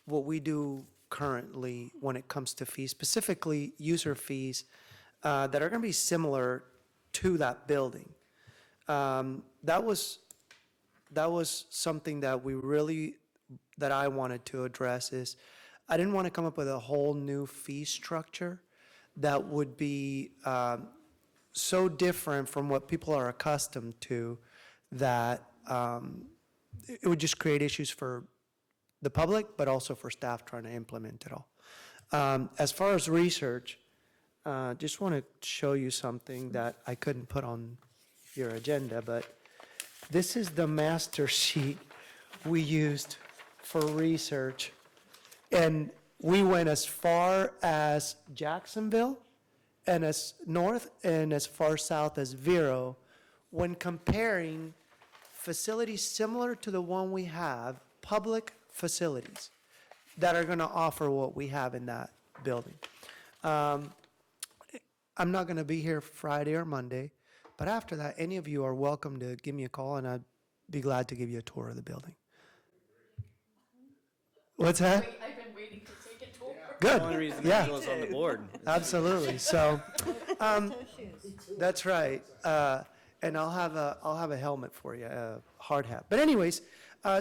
we do currently when it comes to fees, specifically user fees that are going to be similar to that building. That was something that I wanted to address is I didn't want to come up with a whole new fee structure that would be so different from what people are accustomed to that it would just create issues for the public, but also for staff trying to implement it all. As far as research, just want to show you something that I couldn't put on your agenda, but this is the master sheet we used for research. And we went as far as Jacksonville and as north and as far south as Vero when comparing facilities similar to the one we have, public facilities that are going to offer what we have in that building. I'm not going to be here Friday or Monday, but after that, any of you are welcome to give me a call and I'd be glad to give you a tour of the building. What's that? I've been waiting to take a tour. Good. Only reason Yeah. Angela's on the board. Absolutely. So, that's right. And I'll have a helmet for you, a hard hat. But anyways,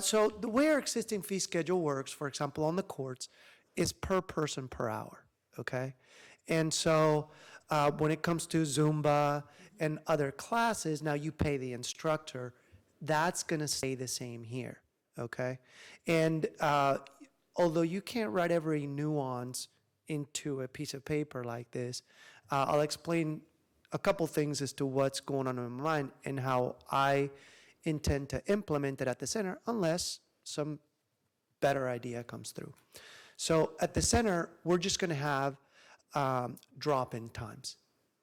so the way our existing fee schedule works, for example, on the courts, is per person per hour, okay? And so when it comes to Zumba and other classes, now you pay the instructor. That's going to stay the same here, okay? And although you can't write every nuance into a piece of paper like this, I'll explain a couple things as to what's going on in my mind and how I intend to implement it at the center unless some better idea comes through. So at the center, we're just going to have drop-in times,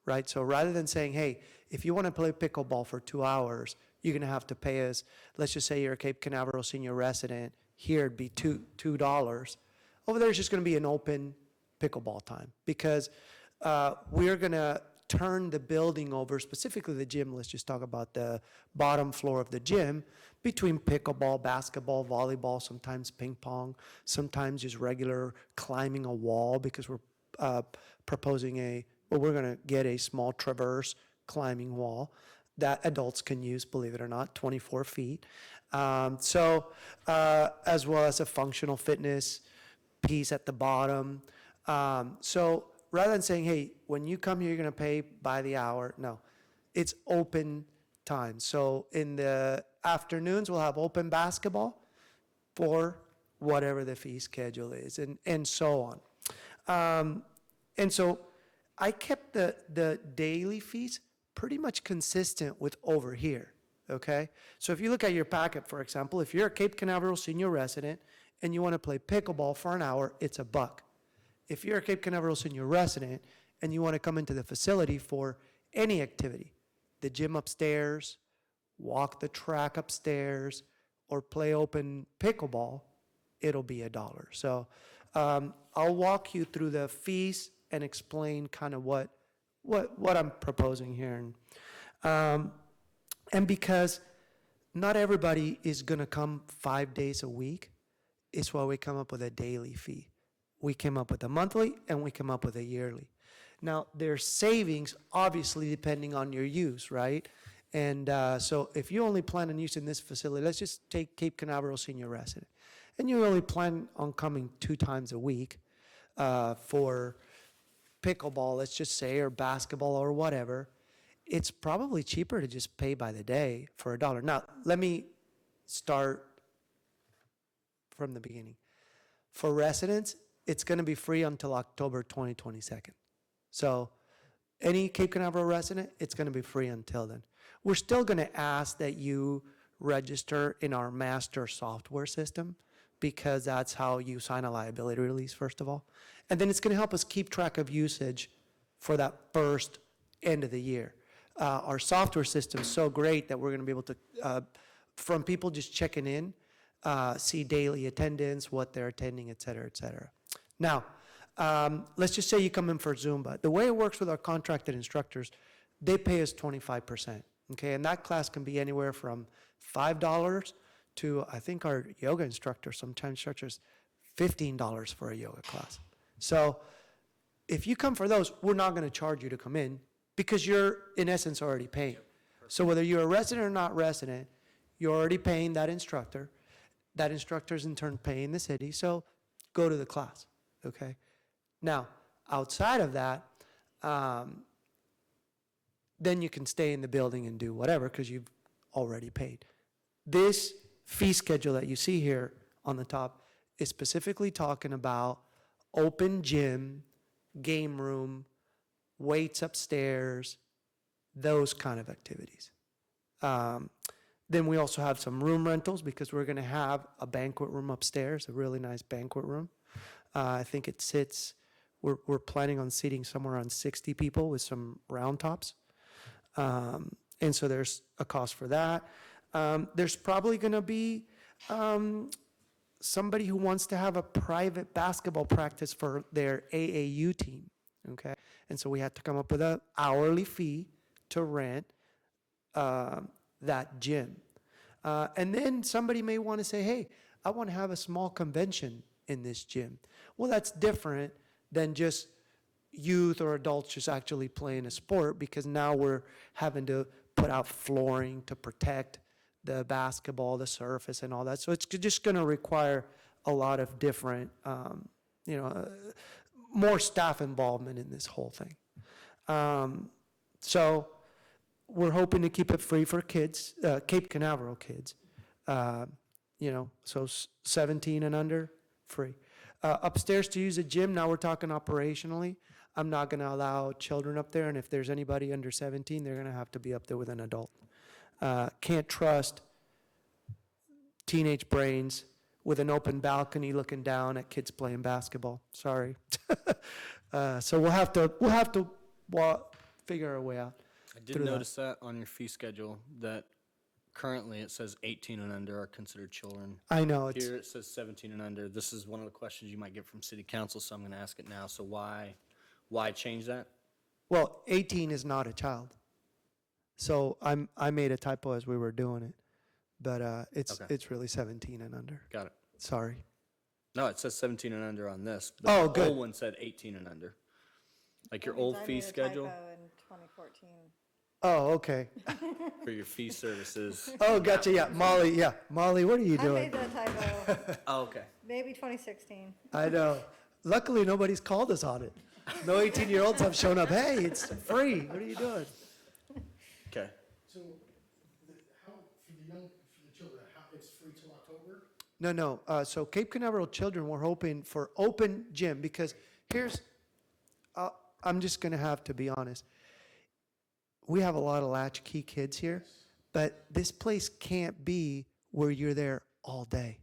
right? So rather than saying, hey, if you want to play pickleball for 2 hours, you're going to have to pay us, let's just say you're a Cape Canaveral senior resident, here it'd be $2. Over there, it's just going to be an open pickleball time because we're going to turn the building over, specifically the gym, let's just talk about the bottom floor of the gym, between pickleball, basketball, volleyball, sometimes ping pong, sometimes just regular climbing a wall because we're proposing we're going to get a small traverse climbing wall that adults can use, believe it or not, 24 feet. As well as a functional fitness piece at the bottom. So rather than saying, hey, when you come here, you're going to pay by the hour, no, it's open time. So in the afternoons, we'll have open basketball for whatever the fee schedule is, and so on. And so I kept the daily fees pretty much consistent with over here, okay? So if you look at your packet, for example, if you're a Cape Canaveral senior resident and you want to play pickleball for an hour, it's $1. If you're a Cape Canaveral senior resident and you want to come into the facility for any activity, the gym upstairs, walk the track upstairs, or play open pickleball, it'll be $1. So I'll walk you through the fees and explain kind of what I'm proposing here. And because not everybody is going to come 5 days a week, it's why we come up with a daily fee. We came up with a monthly and we come up with a yearly. Now, there's savings, obviously, depending on your use, right? And so if you only plan on using this facility, let's just take Cape Canaveral Senior Resident, and you only plan on coming 2 times a week for pickleball, let's just say, or basketball or whatever, it's probably cheaper to just pay by the day for $1. Now, let me start from the beginning. For residents, it's going to be free until October 2022. So any Cape Canaveral resident, it's going to be free until then. We're still going to ask that you register in our master software system, because that's how you sign a liability release, first of all. And then it's going to help us keep track of usage for that first end of the year. Our software system is so great that we're going to be able to, from people just checking in, see daily attendance, what they're attending, et cetera, et cetera. Now, let's just say you come in for Zumba. The way it works with our contracted instructors, they pay us 25%, okay? And that class can be anywhere from $5 to, I think our yoga instructor sometimes charges $15 for a yoga class. So if you come for those, we're not going to charge you to come in, because you're, in essence, already paying. So whether you're a resident or not resident, you're already paying that instructor. That instructor's in turn paying the city, so go to the class, okay? Now, outside of that, then you can stay in the building and do whatever, because you've already paid. This fee schedule that you see here on the top is specifically talking about open gym, game room, weights upstairs, those kind of activities. Then we also have some room rentals, because we're going to have a banquet room upstairs, a really nice banquet room. I think it sits, we're planning on seating somewhere around 60 people with some round tops. And so there's a cost for that. There's probably going to be somebody who wants to have a private basketball practice for their AAU team, okay? And so we had to come up with an hourly fee to rent that gym. And then somebody may want to say, hey, I want to have a small convention in this gym. Well, that's different than just youth or adults just actually playing a sport, because now we're having to put out flooring to protect the basketball, the surface, and all that. So it's just going to require a lot of different, more staff involvement in this whole thing. So we're hoping to keep it free for kids, Cape Canaveral kids. So 17 and under, free. Upstairs to use a gym, now we're talking operationally. I'm not going to allow children up there, and if there's anybody under 17, they're going to have to be up there with an adult. Can't trust teenage brains with an open balcony looking down at kids playing basketball. Sorry. So we'll have to figure our way out. I did notice that on your fee schedule, that currently it says 18 and under are considered children. I know. Here it says 17 and under. This is one of the questions you might get from city council, so I'm going to ask it now. So why change that? Well, 18 is not a child. So I made a typo as we were doing it, but it's really 17 and under. Got it. Sorry. No, it says 17 and under on this, but Oh, the good. old one said 18 and under. Like your old fee schedule In 2014. Oh, okay. for your fee services. Oh, gotcha. Yeah, Molly. Yeah, Molly. What are you I doing? made that typo, Oh, okay. maybe 2016. I know. Luckily, nobody's called us on it. No 18-year-olds have shown up. Hey, it's free. What are you doing? Okay. So, for the children, it's free till October? No. So Cape Canaveral children, we're hoping for open gym, because I'm just going to have to be honest. We have a lot of latchkey kids here, but this place can't be where you're there all day.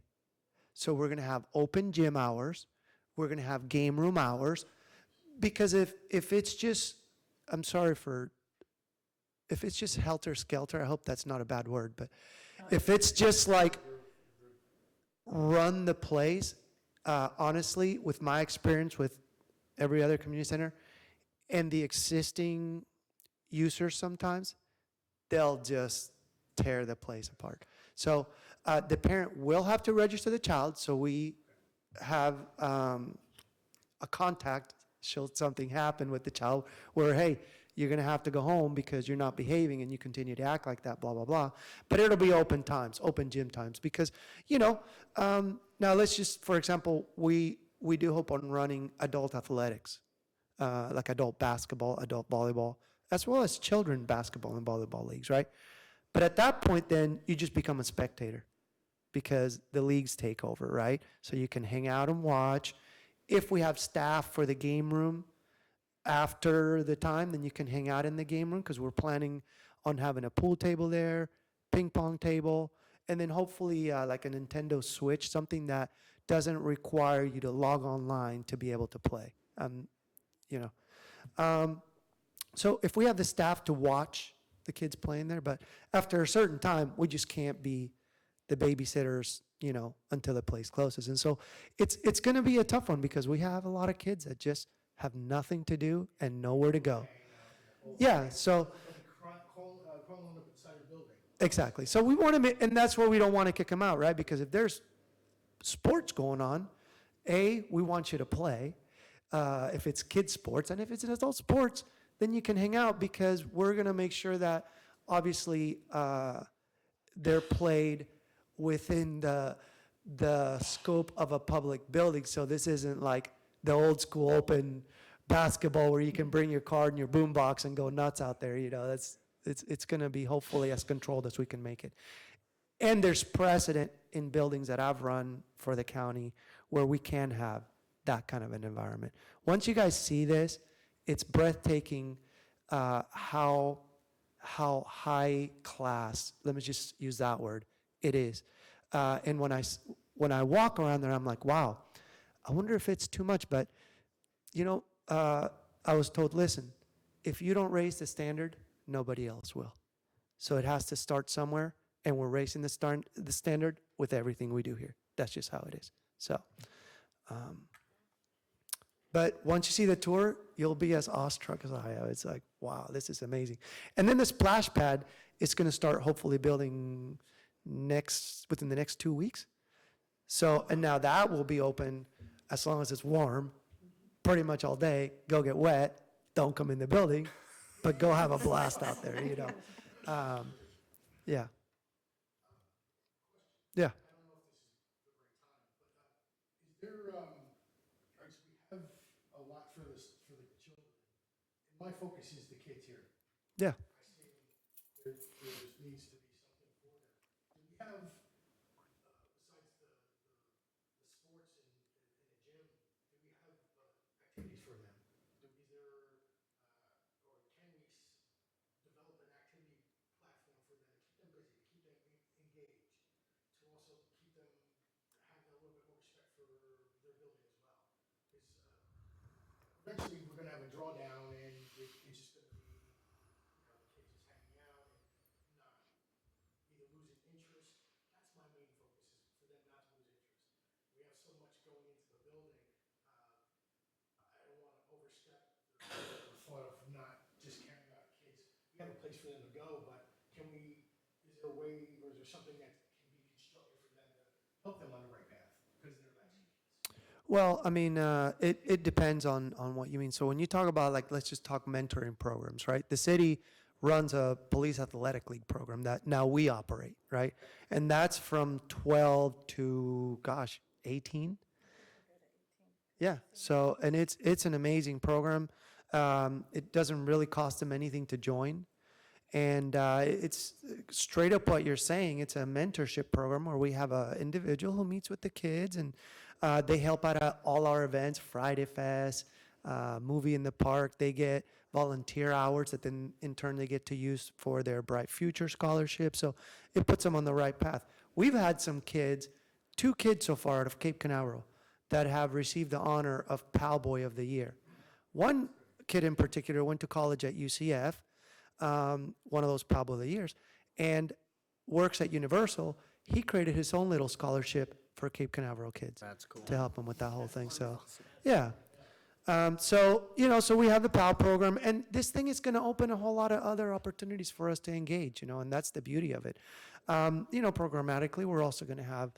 So we're going to have open gym hours. We're going to have game room hours, because if it's just, if it's just helter-skelter, I hope that's not a bad word, but if it's just like run the place, honestly, with my experience with every other community center and the existing users sometimes, they'll just tear the place apart. So the parent will have to register the child, so we have a contact should something happen with the child where, hey, you're going to have to go home because you're not behaving and you continue to act like that, blah, blah, blah. But it'll be open times, open gym times, because, now let's just, for example, we do hope on running adult athletics, like adult basketball, adult volleyball, as well as children basketball and volleyball leagues, right? But at that point, then you just become a spectator because the leagues take over, right? So you can hang out and watch. If we have staff for the game room after the time, then you can hang out in the game room because we're planning on having a pool table there, ping pong table, and then hopefully like a Nintendo Switch, something that doesn't require you to log online to be able to play. So if we have the staff to watch the kids playing there, but after a certain time, we just can't be the babysitters, until the place closes. And so it's going to be a tough one because we have a lot of kids that just have nothing to do and nowhere to go. Yeah, so Crawling up inside a building. exactly. So we want to, and that's where we don't want to kick them out, right? Because if there's sports going on, we want you to play. If it's kids sports, and if it's an adult sports, then you can hang out because we're going to make sure that obviously they're played within the scope of a public building. So this isn't like the old school open basketball where you can bring your card and your boombox and go nuts out there. It's going to be hopefully as controlled as we can make it. And there's precedent in buildings that I've run for the county where we can have that kind of an environment. Once you guys see this, it's breathtaking how high class, let me just use that word, it is. And when I walk around there, I'm like, wow, I wonder if it's too much. But, I was told, listen, if you don't raise the standard, nobody else will. So it has to start somewhere, and we're raising the standard with everything we do here. That's just how it is. So, but once you see the tour, you'll be as awestruck as I am. It's like, wow, this is amazing. And then the splash pad is going to start hopefully building within the next 2 weeks. So, and now that will be open as long as it's warm, pretty much all day. Go get wet, don't come in the building, but go have a blast out there, Yeah. Yeah. Is there, all right, so we have a lot for the children. And my focus is the kids here. Yeah. I see there needs to be something for them. Do we have, besides the sports and a gym, do we have activities for them? Is there, or can we develop an activity platform for them to keep them busy, to keep them engaged, to also keep them, have a little bit more respect for their building as well? Because eventually we're going to have a drawdown and it's just going to be, the kids just hanging out and not either losing interest. That's my main focus, is for them not to lose interest. We have so much going into the building. I don't want to overstep the thought of not just caring about kids. We have a place for them to go, but is there a way, or is there something that can be constructed for them to help them on the right path? Because they're latchkey kids. Well, I mean, it depends on what you mean. So when you talk about, like, let's just talk mentoring programs, right? The city runs a police athletic league program that now we operate, right? And that's from 12 to, 18? Yeah, so, and it's an amazing program. It doesn't really cost them anything to join. And it's straight up what you're saying. It's a mentorship program where we have an individual who meets with the kids, and they help out at all our events, Friday Fest, Movie in the Park. They get volunteer hours that then in turn they get to use for their Bright Future scholarship. So it puts them on the right path. We've had some kids, 2 kids so far out of Cape Canaveral, that have received the honor of Pal Boy of the Year. One kid in particular went to college at UCF, one of those Pal Boy of the Years, and works at Universal. He created his own little scholarship for Cape Canaveral kids. That's cool. To help them with that whole thing. So, yeah. So we have the PAL program, and this thing is going to open a whole lot of other opportunities for us to engage, and that's the beauty of it. Programmatically, we're also going to have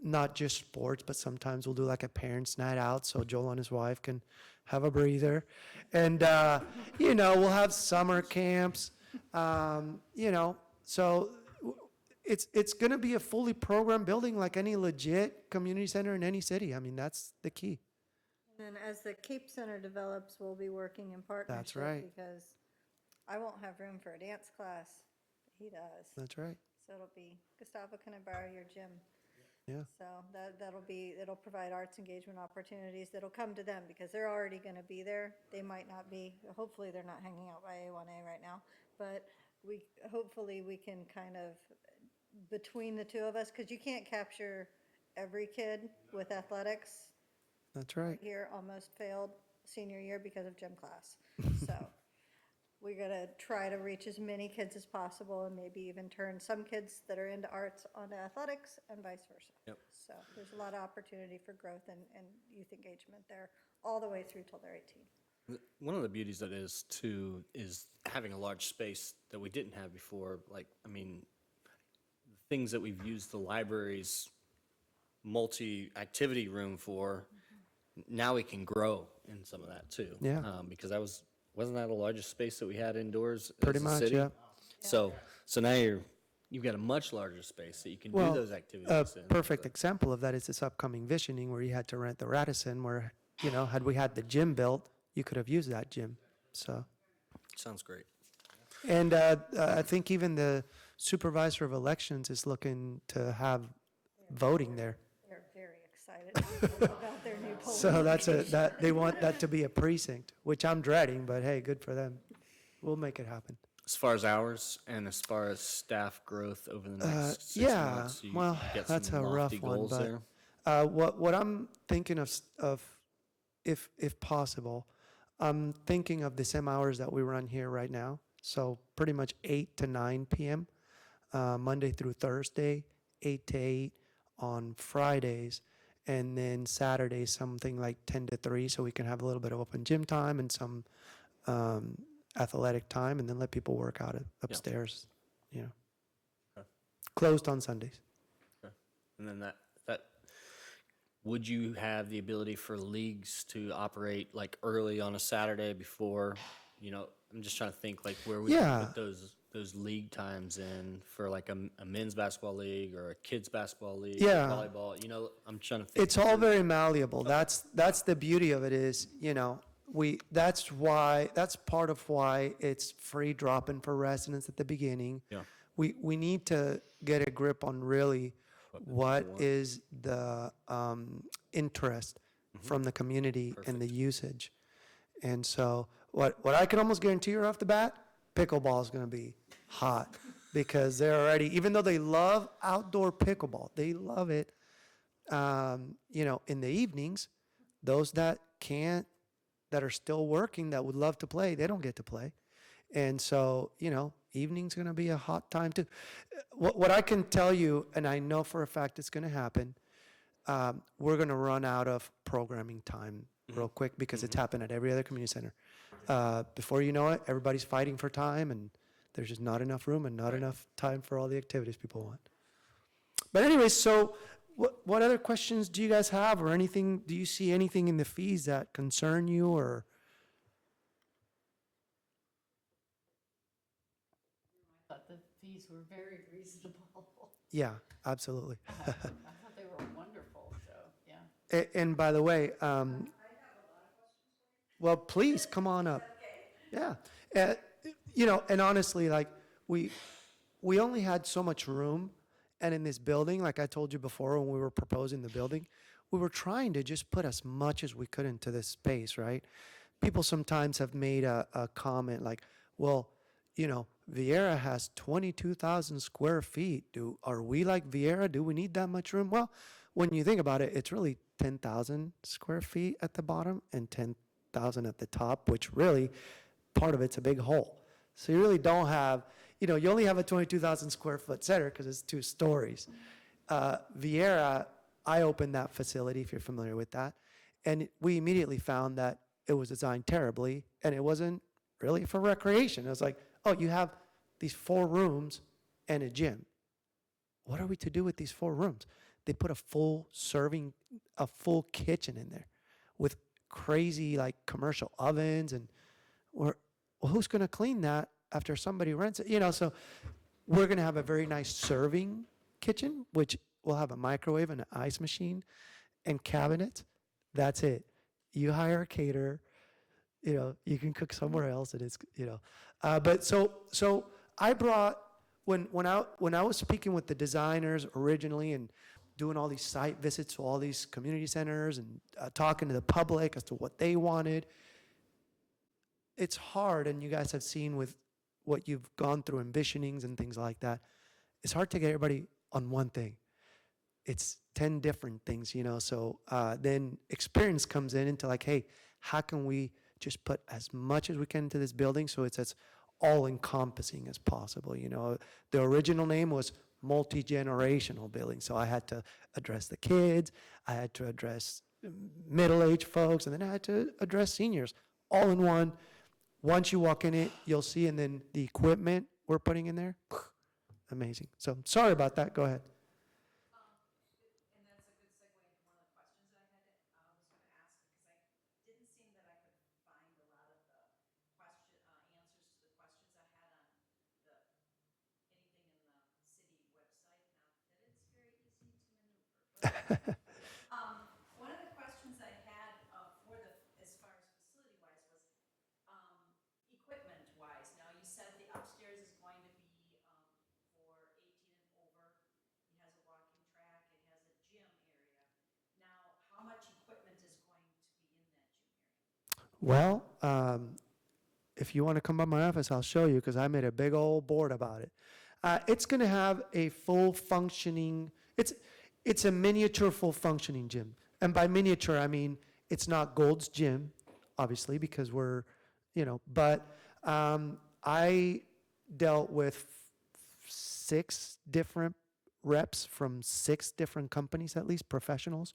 not just sports, but sometimes we'll do like a parents' night out, so Joel and his wife can have a breather. And, we'll have summer camps, so it's going to be a fully programmed building like any legit community center in any city. I mean, that's the key. And as the Cape Center develops, we'll be working in partnership. right. Because I won't have room for a dance class, but he does. That's right. So it'll be, Gustavo, can I borrow your gym? Yeah. So it'll provide arts engagement opportunities that'll come to them because they're already going to be there. They might not be, hopefully they're not hanging out by A1A right now, but hopefully we can kind of, between the two of us, because you can't capture every kid with athletics. That's right. Here almost failed senior year because of gym class. So we're going to try to reach as many kids as possible and maybe even turn some kids that are into arts onto athletics and vice versa. Yep. So there's a lot of opportunity for growth and youth engagement there all the way through till they're 18. One of the beauties of it is too, is having a large space that we didn't have before. Like, I mean, things that we've used the library's multi-activity room for, now we can grow in some of that too. Yeah. Because wasn't that the largest space that we had indoors Pretty as a much, city? yeah. So now you've got a much larger space that you can do Well, those activities a in. perfect example of that is this upcoming visioning where you had to rent the Radisson where, had we had the gym built, you could have used that gym. So, Sounds great. and I think even the supervisor of elections is looking to have voting there. They're very excited about their new polling. So they want that to be a precinct, which I'm dreading, but hey, good for them. We'll make it happen. As far as hours and as far as staff growth over the next 6 Yeah, months, you well, get that's some a rough lofty one, goals but there. what I'm thinking of, if possible, I'm thinking of the same hours that we run here right now. So pretty much 8 to 9 p.m. Monday through Thursday, 8 to 8 on Fridays, and then Saturday something like 10 to 3, so we can have a little bit of open gym time and some athletic time, and then let people work out upstairs. Okay. Closed on Sundays. And then that would you have the ability for leagues to operate like early on a Saturday before, I'm just trying to think like where we Yeah. put those league times in for like a men's basketball league or a kids basketball league, or Yeah. volleyball, I'm trying to think. It's all very malleable. That's the beauty of it is, that's part of why it's free drop-in for residents at the beginning. Yeah. We need to get a grip on really what is the interest from the community and the usage. And so what I can almost guarantee you right off the bat, pickleball is going to be hot because they're already, even though they love outdoor pickleball, they love it. In the evenings, those that are still working that would love to play, they don't get to play. And so, evening's going to be a hot time too. What I can tell you, and I know for a fact it's going to happen, we're going to run out of programming time real quick because it's happened at every other community center. Before you know it, everybody's fighting for time, and there's just not enough room and not enough time for all the activities people want. But anyway, so what other questions do you guys have, or anything? Do you see anything in the fees that concern you, or? I thought the fees were very reasonable. Yeah, absolutely. I thought they were wonderful, so, yeah. And by the way, well, please come on up. Yeah, and honestly, like we only had so much room, and in this building, like I told you before, when we were proposing the building, we were trying to just put as much as we could into this space, right? People sometimes have made a comment like, well, Vieira has 22,000 square feet. Are we like Vieira? Do we need that much room? Well, when you think about it, it's really 10,000 square feet at the bottom and 10,000 at the top, which really, part of it's a big hole. So you really don't have, you only have a 22,000 square foot center because it's 2 stories. Vieira, I opened that facility, if you're familiar with that, and we immediately found that it was designed terribly, and it wasn't really for recreation. It was like, oh, you have these 4 rooms and a gym. What are we to do with these 4 rooms? They put a full kitchen in there with crazy like commercial ovens, and well, who's going to clean that after somebody rents it? So we're going to have a very nice serving kitchen, which will have a microwave and an ice machine and cabinets. That's it. You hire a caterer, you can cook somewhere else, and it's, but so I brought, when I was speaking with the designers originally and doing all these site visits to all these community centers and talking to the public as to what they wanted, it's hard, and you guys have seen with what you've gone through envisionings and things like that, it's hard to get everybody on one thing. It's 10 different things, so then experience comes in into like, hey, how can we just put as much as we can into this building so it's as all-encompassing as possible? The original name was multi-generational building, so I had to address the kids, I had to address middle-aged folks, and then I had to address seniors, all in one. Once you walk in it, you'll see, and then the equipment we're putting in there, amazing. So sorry about that, go ahead. And that's a good segue into one of the questions that I had, was gonna ask, because I didn't seem that I could find a lot of the answers to the questions I had on anything in the city website, not that it's very easy to maneuver. But, one of the questions I had, as far as facility-wise was, equipment-wise. Now, you said the upstairs is going to be, for 18 and over. It has a walking track, it has a gym area. Now, how much equipment is going to be in that gym area? Well, if you want to come by my office, I'll show you, because I made a big old board about it. It's going to have a full functioning, it's a miniature full functioning gym. And by miniature, I mean, it's not Gold's Gym, obviously, because we're, but I dealt with 6 different reps from 6 different companies, at least professionals.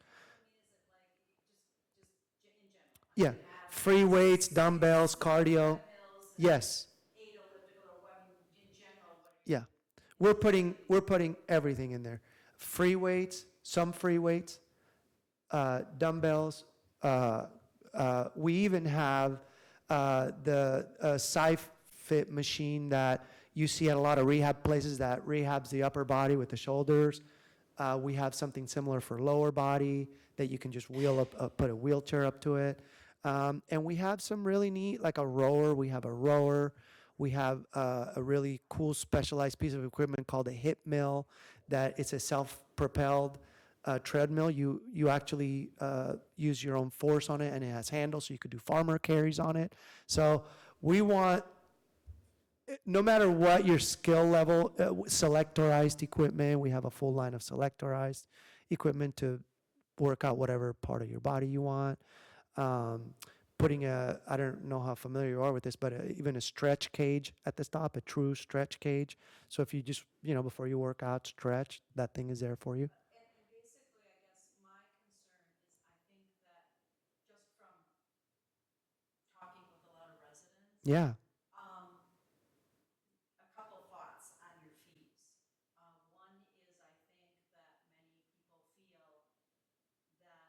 Yeah, free weights, dumbbells, cardio. Yes. Yeah, we're putting everything in there. Free weights, some free weights, dumbbells. We even have the SciFit machine that you see at a lot of rehab places that rehabs the upper body with the shoulders. We have something similar for lower body that you can just wheel up, put a wheelchair up to it. And we have some really neat, like a rower. We have a rower. We have a really cool specialized piece of equipment called a hip mill that it's a self-propelled treadmill. You actually use your own force on it, and it has handles, so you could do farmer carries on it. So we want, no matter what your skill level, selectorized equipment. We have a full line of selectorized equipment to work out whatever part of your body you want. Putting I don't know how familiar you are with this, but even a stretch cage at the top, a true stretch cage. So if you just, before you work out, stretch, that thing is there for you. And basically, I guess my concern is, I think that just from talking with a lot of residents, Yeah. a couple thoughts on your fees. One is, I think that many people feel that,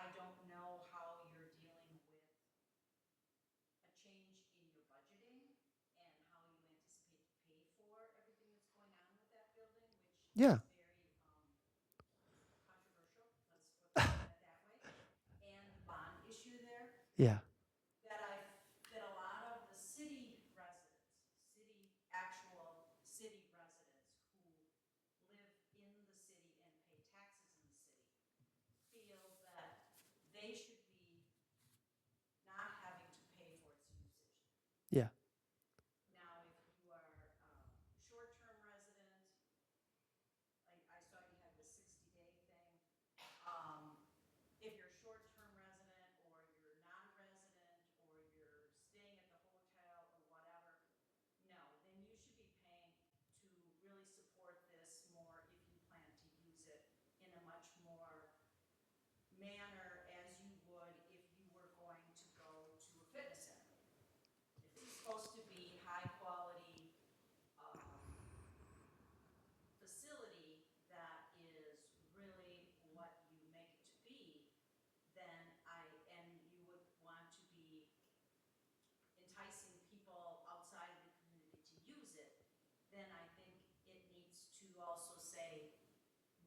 I don't know how you're dealing with a change in your budgeting and how you anticipate to pay for everything that's going on with that building, which Yeah. is very controversial, let's put it that way. And the bond issue there, Yeah. that a lot of the actual city residents who live in the city and pay taxes in the city feel that they should be not having to pay for its usage. Yeah. Now, if you are a short-term resident, I saw you had the 60-day thing. If you're a short-term resident, or you're not a resident, or you're staying at the hotel or whatever, no, then you should be paying to really support this more if you plan to use it in a much more manner as you would if you were going to go to a fitness center. If this is supposed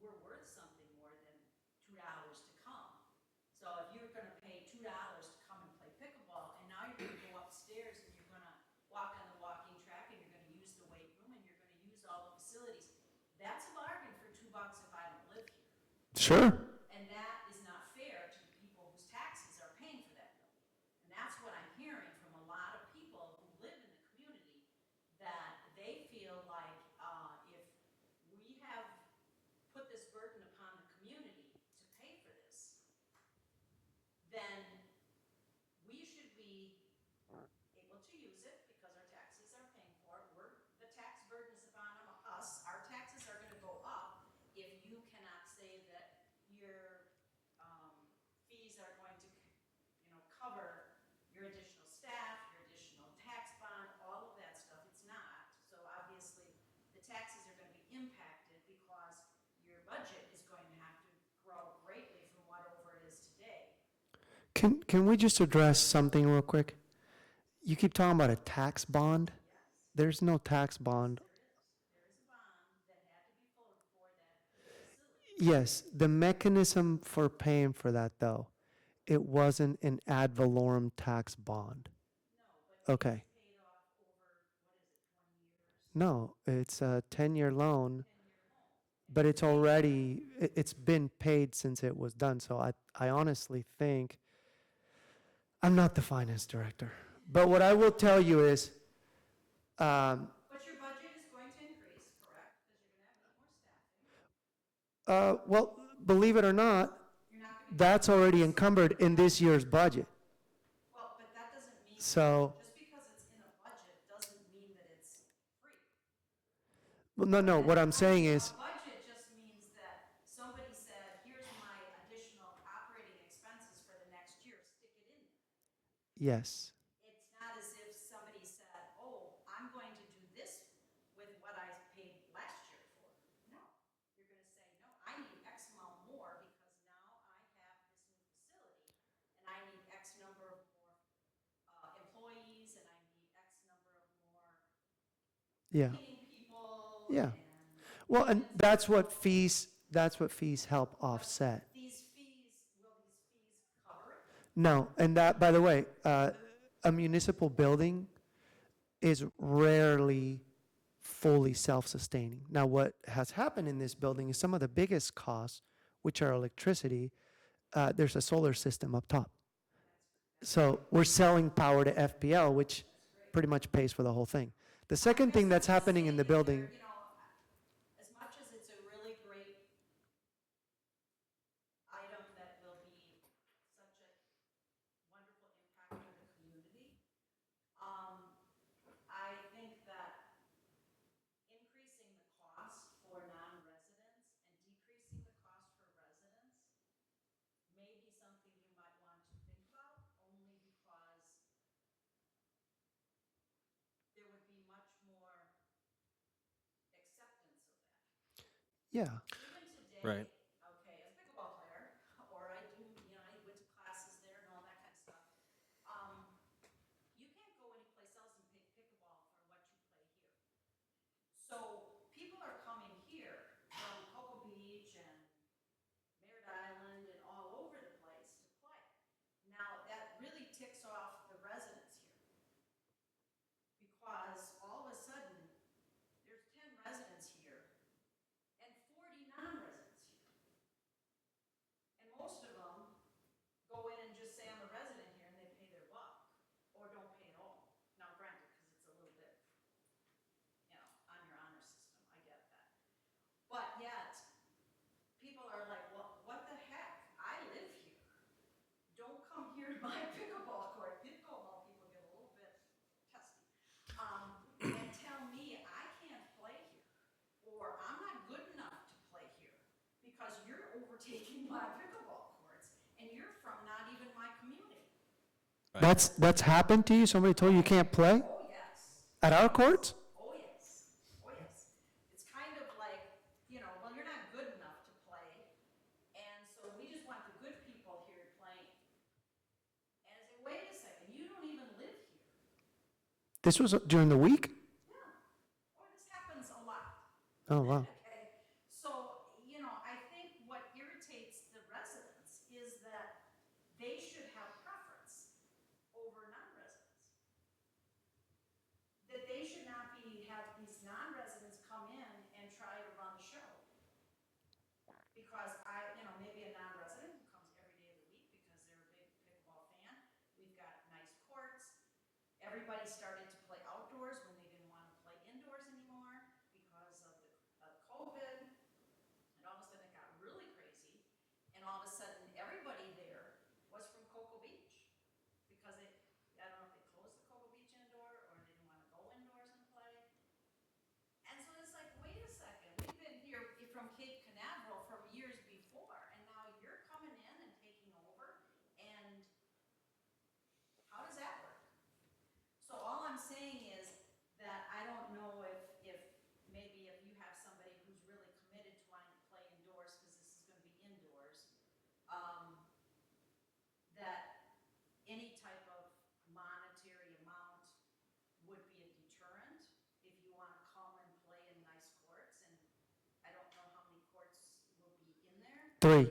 we're worth something more than $2 to come. So if you're gonna pay $2 to come and play pickleball, and now you're gonna go upstairs and you're gonna walk on the walking track and you're gonna use the weight room and you're gonna use all the facilities, that's a bargain for $2 if I don't live here. Sure. And that is not fair to the people whose taxes are paying for that building. And that's what I'm hearing from a lot of people who live in the community, that they feel like, if we have put this burden upon the community to pay for this, then we should be able to use it because our taxes are paying for it. The tax burden is upon us. Our taxes are gonna go up if you cannot say that your fees are going to, cover your additional staff, your additional tax bond, all of that stuff. It's not. So obviously, the taxes are gonna be impacted because your budget is going to have to grow greatly from whatever it is today. Can we just address something real quick? You keep talking about a tax bond. There's no tax bond. There is a bond that had to be pulled for that facility. Yes, the mechanism for paying for that, though, it wasn't an ad valorem tax bond. No, but Okay. it's paid off over, what is it, 20 years, No, it's a 10-year loan, 10-year loan. but it's already, it's been paid since it was done. So I honestly think, I'm not the finance director, but what I will tell you is, But your budget is going to increase, correct? Because you're gonna have more staffing. well, believe it or not, You're not gonna be. that's already encumbered in this year's budget. Well, but that doesn't mean, So, just because it's in a budget doesn't mean that it's free. well, no, what I'm saying is, A budget just means that somebody said, here's my additional operating expenses for the next year, stick it in there. yes, It's not as if somebody said, oh, I'm going to do this with what I paid last year for. No, you're gonna say, no, I need X amount more because now I have this new facility and I need X number of more employees and I need X number of more yeah, cleaning people. yeah. And Well, and that's what fees help offset. these fees, will these fees cover it? No, and that, by the way, a municipal building is rarely fully self-sustaining. Now, what has happened in this building is some of the biggest costs, which are electricity, there's a solar system up top. So we're selling power to FPL, which pretty much pays for the whole thing. The second thing that's happening in the building, You know, as much as it's a really great item that will be such a wonderful impact on the community, I think that increasing the cost for non-residents and decreasing the cost for residents may be something you might want to think about, only because there would be much more acceptance of that. yeah, Even today, Right. okay, as a pickleball player, or I do, I went to classes there and all that kind of stuff. You can't go anyplace else and play pickleball for what you play here. So people are coming here from Cocoa Beach and Merritt Island and all over the place to play. Now, that really ticks off the residents here. Because all of a sudden, there's 10 residents here and 40 non-residents here. And most of them go in and just say, I'm a resident here, and they pay their buck, or don't pay at all. Now granted, because it's a little bit, on your honor system, I get that. But yet, people are like, well, what the heck? I live here. Don't come here to my pickleball court. Pickleball people get a little bit testy. And tell me I can't play here, or I'm not good enough to play here, because you're overtaking my pickleball courts, and you're from not even my community. that's happened to you? Somebody told you you can't play Oh, yes. at our courts? Oh, yes. Oh, yes. It's kind of like, well, you're not good enough to play, and so we just want the good people here playing. And I say, wait a second, you don't even live here. This was during the week? Yeah. Oh, this happens a lot. Oh, wow. Okay, so, I everybody started to play outdoors when they didn't want to play indoors anymore because of COVID. And all of a sudden it got really crazy. And all of a sudden, everybody there was from Cocoa Beach. Because I don't know if they closed the Cocoa Beach indoor or they didn't want to go indoors and play. And so it's like, wait a second, we've been here from Cape Canaveral from years before, and now you're coming in and taking over, and how does that work? So all I'm saying is that I don't know if maybe if you have somebody who's really committed to wanting to play indoors, because this is gonna be indoors, that any type of monetary amount would be a deterrent if you wanna come and play in nice courts, and I don't know how many courts will be in there. 3, Three,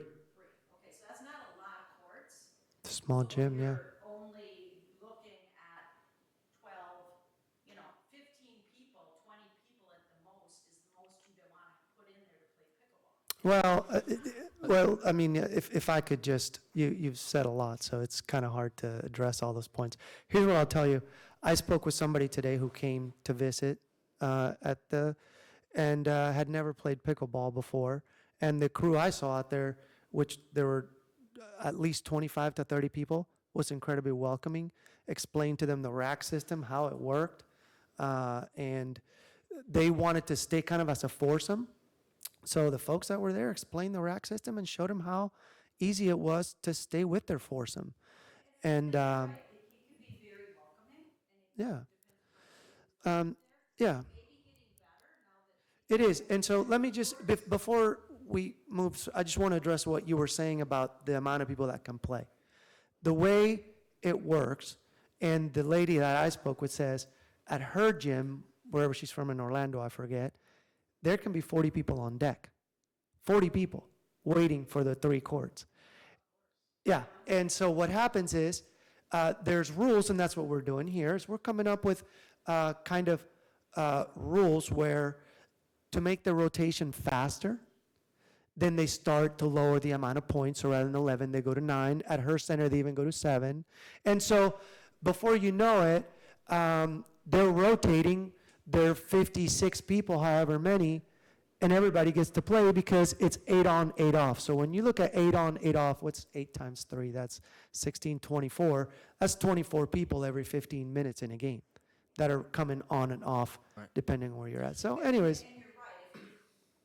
okay, so that's not a lot of courts. small So gym, yeah. you're only looking at 12, 15 people, 20 people at the most is the most you want to put in there to play pickleball. Well, I mean, if I could just, you've said a lot, so it's kind of hard to address all those points. Here's what I'll tell you. I spoke with somebody today who came to visit and had never played pickleball before. And the crew I saw out there, which there were at least 25 to 30 people, was incredibly welcoming, explained to them the rack system, how it worked, and they wanted to stay kind of as a foursome. So the folks that were there explained the rack system and showed them how easy it was to stay with their foursome. And It could be very welcoming, and yeah, yeah, maybe getting better now that it is. And so let me just, before we move, I just want to address what you were saying about the amount of people that can play. The way it works, and the lady that I spoke with says, at her gym, wherever she's from in Orlando, I forget, there can be 40 people on deck. 40 people waiting for the 3 courts. Yeah, and so what happens is, there's rules, and that's what we're doing here, is we're coming up with kind of rules where to make the rotation faster, then they start to lower the amount of points. So rather than 11, they go to 9. At her center, they even go to 7. And so before you know it, they're rotating their 56 people, however many, and everybody gets to play because it's 8 on, 8 off. So when you look at 8 on, 8 off, what's 8 times 3? That's 16, 24. That's 24 people every 15 minutes in a game that are coming on and off, Right. depending on where you're at. So anyways, And you're right,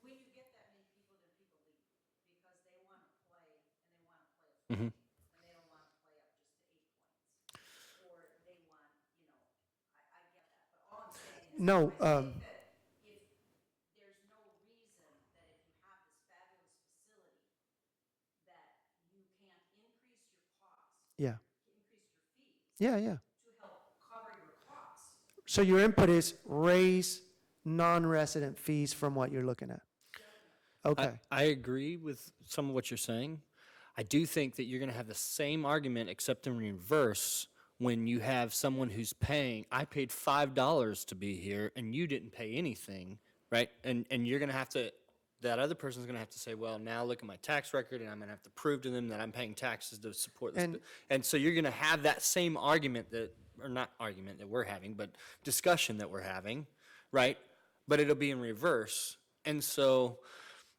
when you get that many people, then people leave, because they want to play, and they want to play a full game, and they don't want to play up just to 8 points. Or they want, I get that, but all I'm saying is, No, I think that if, there's no reason that if you have this fabulous facility, that you can't increase your costs, yeah. increase your fees Yeah, yeah. to help cover your costs. So your input is raise non-resident fees from what you're looking at. Okay. I agree with some of what you're saying. I do think that you're going to have the same argument, except in reverse, when you have someone who's paying, I paid $5 to be here, and you didn't pay anything, right? And you're going to have to, that other person's going to have to say, well, now look at my tax record, and I'm going to have to prove to them that I'm paying taxes to support this. And so you're going to have that same argument that, or not argument that we're having, but discussion that we're having, right? But it'll be in reverse. And so,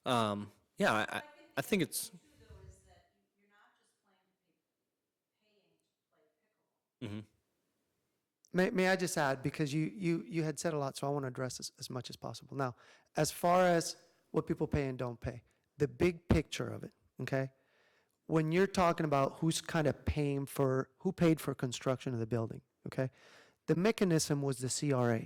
yeah, I think it's, Too, though, is that you're not just paying to play pickleball. May I just add, because you had said a lot, so I want to address this as much as possible. Now, as far as what people pay and don't pay, the big picture of it, okay? When you're talking about who's kind of paying for, who paid for construction of the building, okay? The mechanism was the CRA,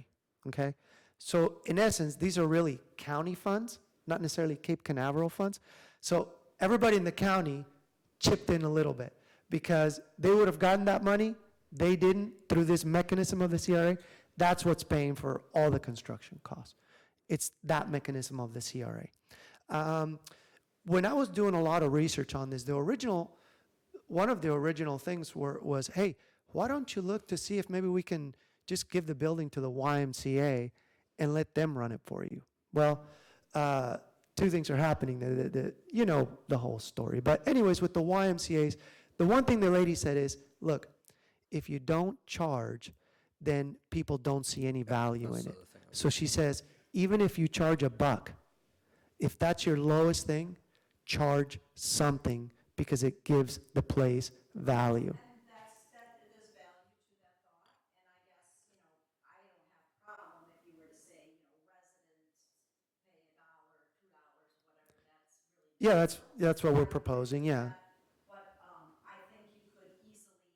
okay? So in essence, these are really county funds, not necessarily Cape Canaveral funds. So everybody in the county chipped in a little bit because they would have gotten that money. They didn't through this mechanism of the CRA. That's what's paying for all the construction costs. It's that mechanism of the CRA. When I was doing a lot of research on this, one of the original things was, hey, why don't you look to see if maybe we can just give the building to the YMCA and let them run it for you? Well, 2 things are happening. You know the whole story. But anyways, with the YMCAs, the one thing the lady said is, look, if you don't charge, then people don't see any value that's in the it. other thing I was So she says, even if you charge $1, if that's your lowest thing, charge something because it gives the place value. And that it is value to that thought, and I guess, I don't have a problem if you were to say, residents pay $1, $2, whatever, that's really. Yeah, that's what we're proposing, yeah. But, I think you could easily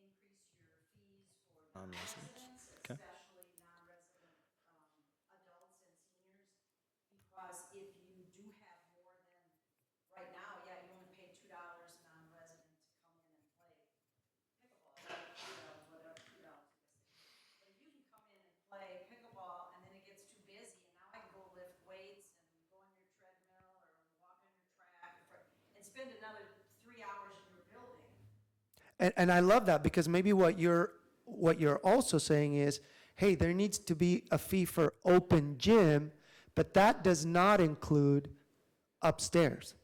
increase your fees for Non-residents. non-residents, Okay. especially non-resident, adults and seniors. Because if you do have more than, right now, yeah, you only pay $2 non-resident to come in and play pickleball, whatever, $2, I guess. But if you can come in and play pickleball and then it gets too busy and now I can go lift weights and go on your treadmill or walk on your track and spend another 3 hours in your building. And I love that because maybe what you're also saying is, hey, there needs to be a fee for open gym, but that does not include upstairs.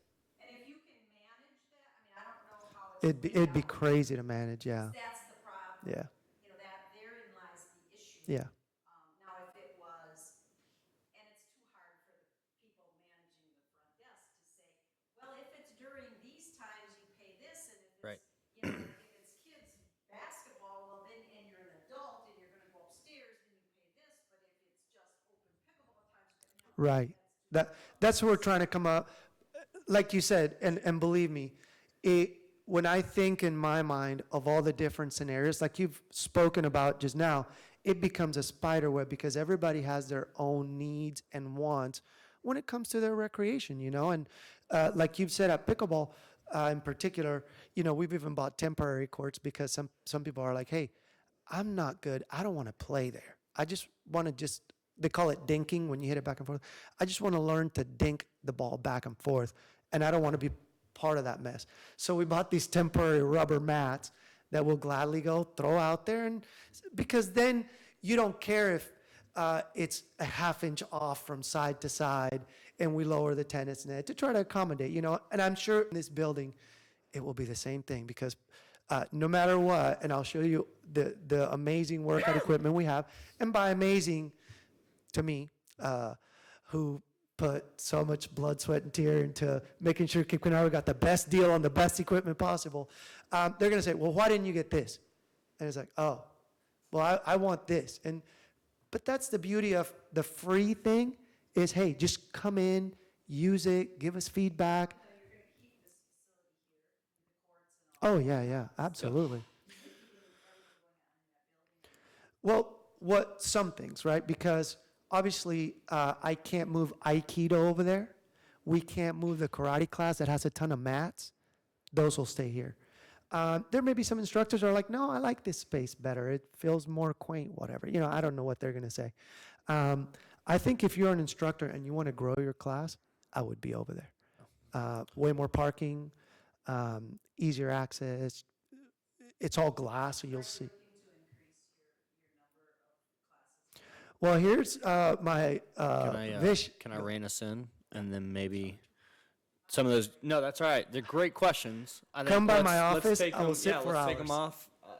And if you can manage that, I don't know how it's. It'd be laid out. crazy to manage, yeah, That's the problem. yeah, That therein lies the issue. yeah. Now, if it was, and it's too hard for the people managing the front desk to say, well, if it's during these times, you pay this, and if it's, Right. If it's kids basketball, well, then, and you're an adult and you're gonna go upstairs, then you pay this, but if it's just open pickleball times, Right. That's what we're trying to come up, like you said, and believe me, when I think in my mind of all the different scenarios, like you've spoken about just now, it becomes a spider web because everybody has their own needs and wants when it comes to their recreation, and like you've said at pickleball in particular, we've even bought temporary courts because some people are like, hey, I'm not good. I don't want to play there. I just want to they call it dinking when you hit it back and forth. I just want to learn to dink the ball back and forth, and I don't want to be part of that mess. So we bought these temporary rubber mats that we'll gladly go throw out there, and because then you don't care if it's a ½ inch off from side to side, and we lower the tennis net to try to accommodate, And I'm sure in this building, it will be the same thing because no matter what, and I'll show you the amazing workout equipment we have, and by amazing, to me, who put so much blood, sweat, and tear into making sure Cape Canaveral got the best deal on the best equipment possible, they're going to say, well, why didn't you get this? And it's like, oh, well, I want this. But that's the beauty of the free thing is, hey, just come in, use it, give us feedback. Oh, yeah, absolutely. Well, some things, right? Because obviously, I can't move Aikido over there. We can't move the karate class that has a ton of mats. Those will stay here. There may be some instructors who are like, no, I like this space better. It feels more quaint, whatever. I don't know what they're going to say. I think if you're an instructor and you want to grow your class, I would be over there. Way more parking, easier access. It's all glass, so you'll see. Well, here's my vision. Can I rein us in? And then maybe some of those, no, that's all right. They're great questions. I think Come by my let's office. take I will them- sit yeah, for let's take them hours.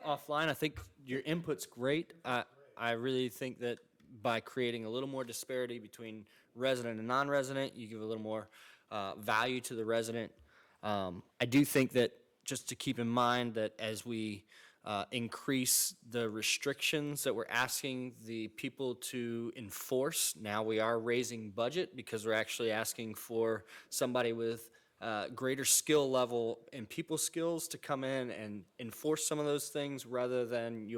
offline. I think your input's great. I really think that by creating a little more disparity between resident and non-resident, you give a little more value to the resident. I do think that just to keep in mind that as we increase the restrictions that we're asking the people to enforce, now we are raising budget because we're actually asking for somebody with greater skill level and people skills to come in and enforce some of those things rather than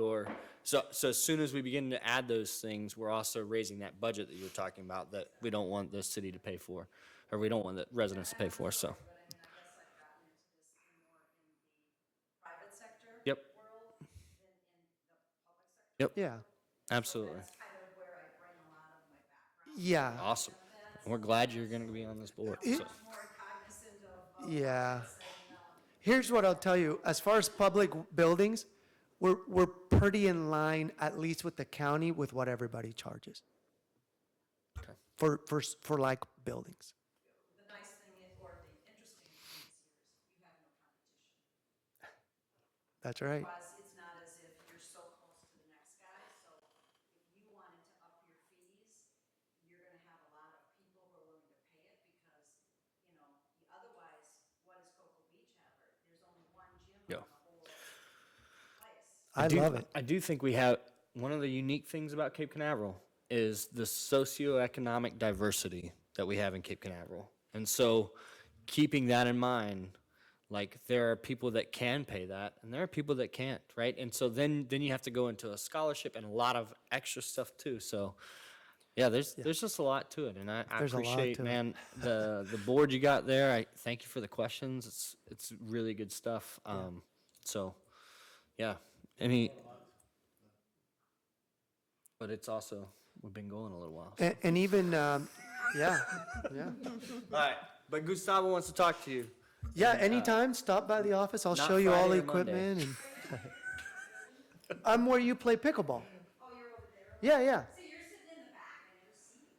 so as soon as we begin to add those things, we're also raising that budget that you were talking about that we don't want the city to pay for, or we don't want the residents to pay for, so. But I guess I've gotten into this more in the private sector Yep. world than in the public sector. Yep, Yeah, absolutely. That's kind of where I bring a lot of my background. yeah, Awesome. And we're glad you're going to be on this board, so. More cognizant of yeah. this and, Here's what I'll tell you. As far as public buildings, we're pretty in line, at least with the county, with what everybody charges. Okay. For like buildings. the nice thing is, or the interesting thing is here is you have no competition. That's right. Because it's not as if you're so close to the next guy, I love it. I do think we have, one of the unique things about Cape Canaveral is the socioeconomic diversity that we have in Cape Canaveral. And so keeping that in mind, like there are people that can pay that and there are people that can't, right? And so then you have to go into a scholarship and a lot of extra stuff too. So yeah, there's just a lot to it. And I There's a lot appreciate, to it. man, the board you got there. I thank you for the questions. It's really good stuff. So yeah, but it's also, we've been going a little while. So. And even, yeah. All right, but Gustavo wants to talk to you. Yeah, anytime, stop by the office. I'll Not show you all the Friday or Monday. equipment. And I'm where you play pickleball. Yeah, yeah.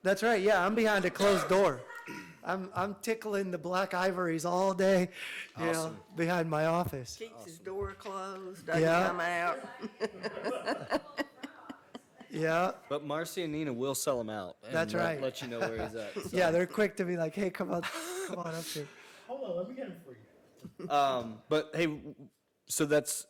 That's right. Yeah, I'm behind a closed door. I'm tickling the black ivories all day, you know, behind my office. Keeps his door closed, doesn't Yeah. come out. Yeah, But Marcy and Nina will sell him out. And That's right. Let you know where he's at. So. yeah, they're quick to be like, hey, come on up here. Hold on, let me get him for you. But hey, so that's.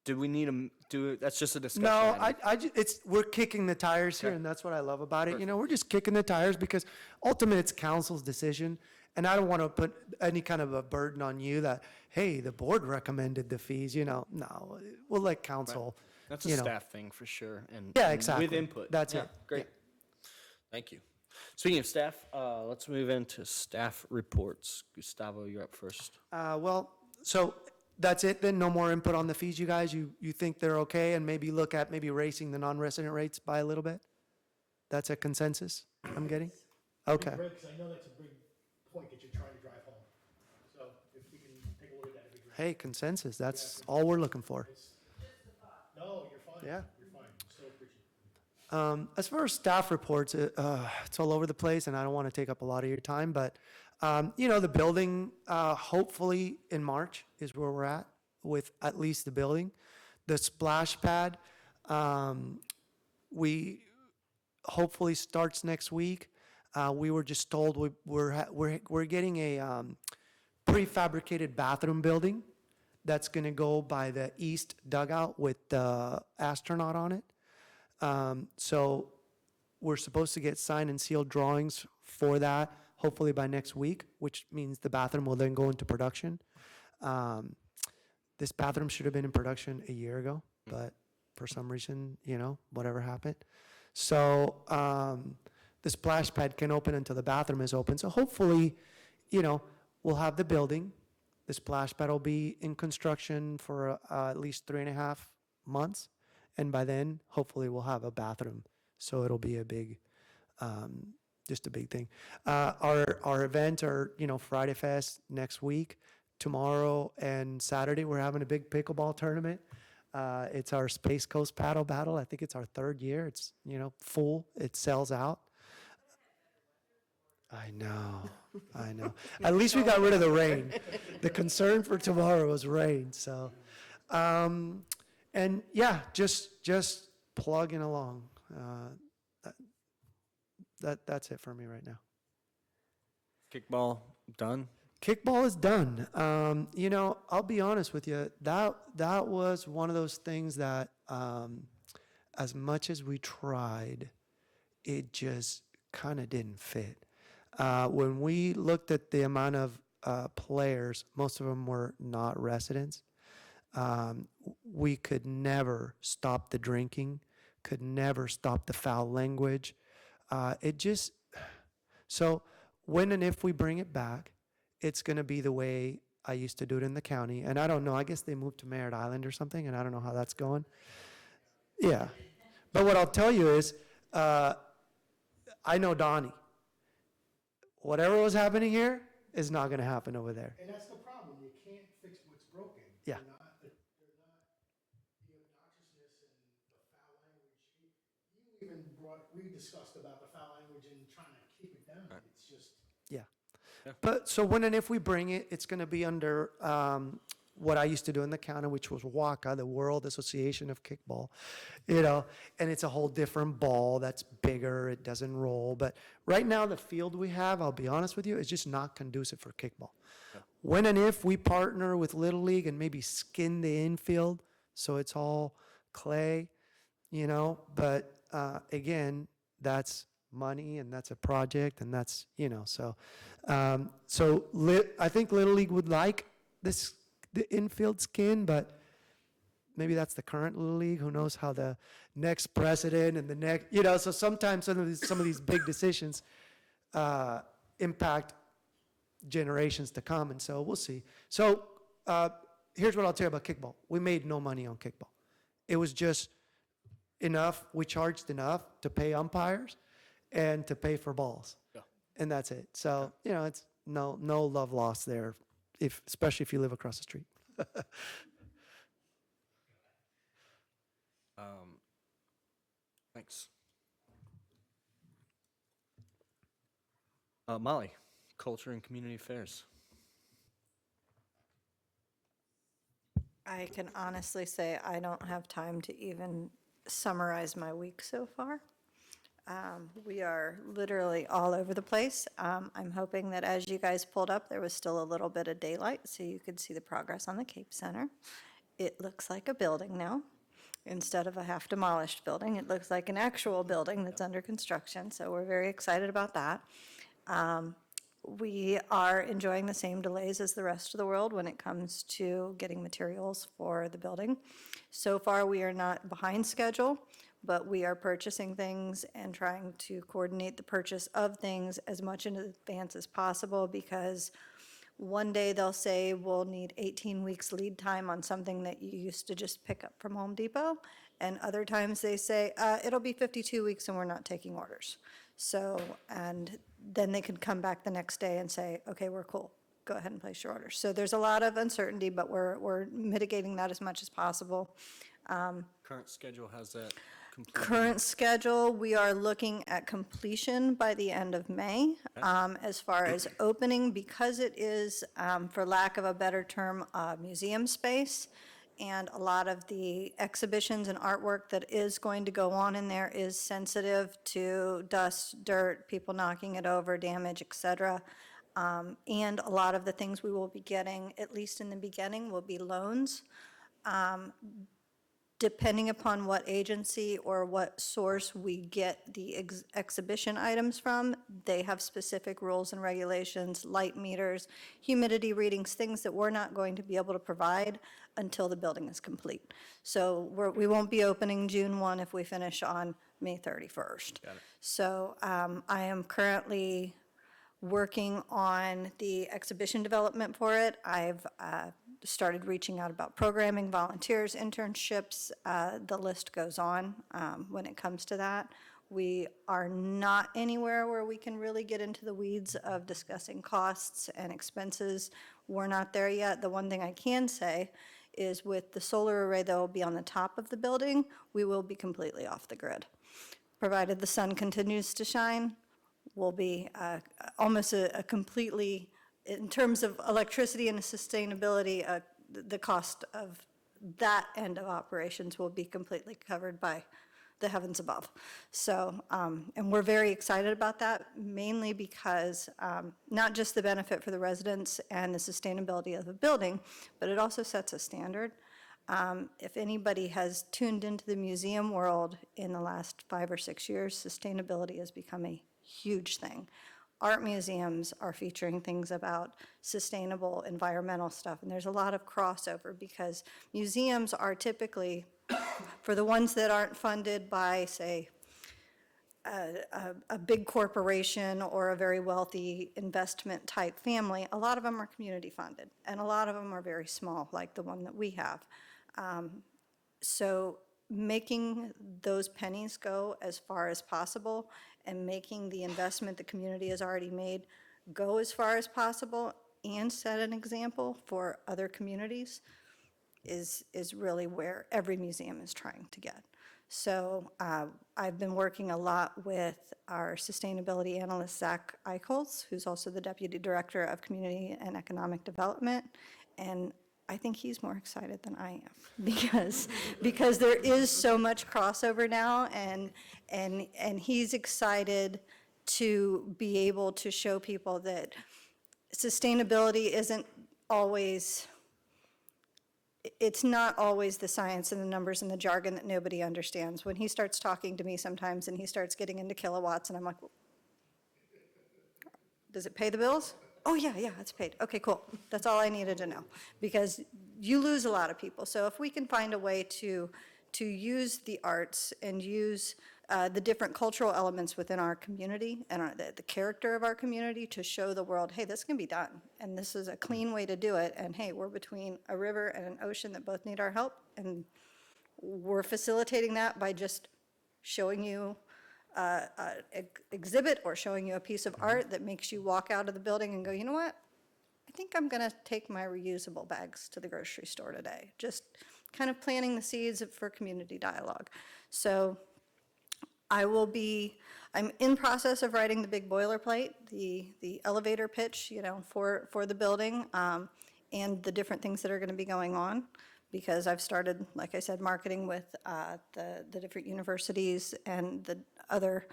Did we need to do it? That's just a discussion. No, item. we're kicking the tires here, and that's what I love about it. You know, we're just kicking the tires because ultimately it's council's decision, and I don't want to put any kind of a burden on you that, hey, the board recommended the fees. You know, no, we'll let council. That's a you know. staff thing for sure. And Yeah, and exactly. With input. That's Yeah, it. Great. Thank you. Speaking of staff, let's move into staff reports. Gustavo, you're up first. Well, so that's it then? No more input on the fees, you guys? You think they're okay, and maybe look at maybe raising the non-resident rates by a little bit? That's a consensus I'm getting? Okay. Greg, 'cause I know that's a big point that you're trying to drive home. So if we can take a look at that, it'd be great. Hey, consensus, that's all we're looking for. No, you're fine. Yeah. You're fine. So appreciate it. As far as staff reports, it's all over the place, and I don't want to take up a lot of your time, but, you know, the building, hopefully in March is where we're at with at least the building. The splash pad, we hopefully starts next week. We were just told we're getting a prefabricated bathroom building that's going to go by the east dugout with the astronaut on it. So we're supposed to get signed and sealed drawings for that, hopefully by next week, which means the bathroom will then go into production. This bathroom should have been in production a year ago, but for some reason, you know, whatever happened. So the splash pad can open until the bathroom is open. So hopefully, you know, we'll have the building. The splash pad will be in construction for at least 3.5 months. And by then, hopefully we'll have a bathroom. So it'll be a big, just a big thing. Our events are, you know, Friday Fest next week. Tomorrow and Saturday, we're having a big pickleball tournament. It's our Space Coast Paddle Battle. I think it's our 3rd year. It's, you know, full. It sells out. I know. At least we got rid of the rain. The concern for tomorrow was rain, so. And yeah, just plugging along. That's it for me right now. Kickball done. Kickball is done. You know, I'll be honest with you. That was one of those things that, as much as we tried, it just kind of didn't fit. When we looked at the amount of players, most of them were not residents. We could never stop the drinking, could never stop the foul language. So when and if we bring it back, it's going to be the way I used to do it in the county. And I don't know, I guess they moved to Merritt Island or something, and I don't know how that's going. Yeah. But what I'll tell you is, I know Donnie. Whatever was happening here is not going to happen over there. And that's the problem. You can't fix what's broken. Yeah. They're not the obnoxiousness and the foul language. You even we discussed about the foul language and trying to keep it down. It's just. Yeah. But so when and if we bring it, it's going to be under what I used to do in the county, which was WACA, the World Association of Kickball, you know, and it's a whole different ball that's bigger, it doesn't roll. But right now, the field we have, I'll be honest with you, is just not conducive for kickball. Yeah. When and if we partner with Little League and maybe skin the infield So it's all clay, but again, that's money and that's a project and that's, I think Little League would like the infield skin, but maybe that's the current Little League. Who knows how the next president and the next, so sometimes some of these big decisions impact generations to come, and so we'll see. So here's what I'll tell you about kickball. We made no money on kickball. It was just enough, we charged enough to pay umpires and to pay for balls. Yeah. And that's it. So, it's no love lost there, especially if you live across the street. Thanks. Molly, Culture and Community Affairs. I can honestly say I don't have time to even summarize my week so far. We are literally all over the place. I'm hoping that as you guys pulled up, there was still a little bit of daylight so you could see the progress on the Cape Center. It looks like a building now. Instead of a half-demolished building, it looks like an actual building that's under construction, so we're very excited about that. We are enjoying the same delays as the rest of the world when it comes to getting materials for the building. So far, we are not behind schedule, but we are purchasing things and trying to coordinate the purchase of things as much in advance as possible, because one day they'll say we'll need 18 weeks lead time on something that you used to just pick up from Home Depot, and other times they say it'll be 52 weeks and we're not taking orders. So, and then they could come back the next day and say, okay, we're cool, go ahead and place your order. So there's a lot of uncertainty, but we're mitigating that as much as possible. Current schedule, how's that complete? Current schedule, we are looking at completion by the end of May. As far as opening, because it is, for lack of a better term, museum space, and a lot of the exhibitions and artwork that is going to go on in there is sensitive to dust, dirt, people knocking it over, damage, et cetera. And a lot of the things we will be getting, at least in the beginning, will be loans. Depending upon what agency or what source we get the exhibition items from, they have specific rules and regulations, light meters, humidity readings, things that we're not going to be able to provide until the building is complete. So we won't be opening June 1 if we finish on May 31st. Got it. So I am currently working on the exhibition development for it. I've started reaching out about programming, volunteers, internships. The list goes on when it comes to that. We are not anywhere where we can really get into the weeds of discussing costs and expenses. We're not there yet. The one thing I can say is with the solar array that will be on the top of the building, we will be completely off the grid. Provided the sun continues to shine, we'll be almost a completely, in terms of electricity and sustainability, the cost of that end of operations will be completely covered by the heavens above. So, and we're very excited about that, mainly because not just the benefit for the residents and the sustainability of the building, but it also sets a standard. If anybody has tuned into the museum world in the last 5 or 6 years, sustainability has become a huge thing. Art museums are featuring things about sustainable environmental stuff, and there's a lot of crossover because museums are typically, for the ones that aren't funded by, say, a big corporation or a very wealthy investment type family, a lot of them are community funded, and a lot of them are very small, like the one that we have. So making those pennies go as far as possible and making the investment the community has already made go as far as possible and set an example for other communities is really where every museum is trying to get. So I've been working a lot with our sustainability analyst, Zach Eichholz, who's also the Deputy Director of Community and Economic Development, and I think he's more excited than I am because there is so much crossover now, and he's excited to be able to show people that sustainability isn't always it's not always the science and the numbers and the jargon that nobody understands. When he starts talking to me sometimes and he starts getting into kilowatts, and I'm like, does it pay the bills? Oh, yeah, it's paid. Okay, cool. That's all I needed to know, because you lose a lot of people. So if we can find a way to use the arts and use the different cultural elements within our community and the character of our community to show the world, hey, this can be done, and this is a clean way to do it, and hey, we're between a river and an ocean that both need our help, and we're facilitating that by just showing you exhibit or showing you a piece of art that makes you walk out of the building and go, you know what? I think I'm going to take my reusable bags to the grocery store today. Just kind of planting the seeds for community dialogue. So I'm in process of writing the big boilerplate, the elevator pitch, for the building, and the different things that are going to be going on, because I've started, like I said, marketing with the different universities and the other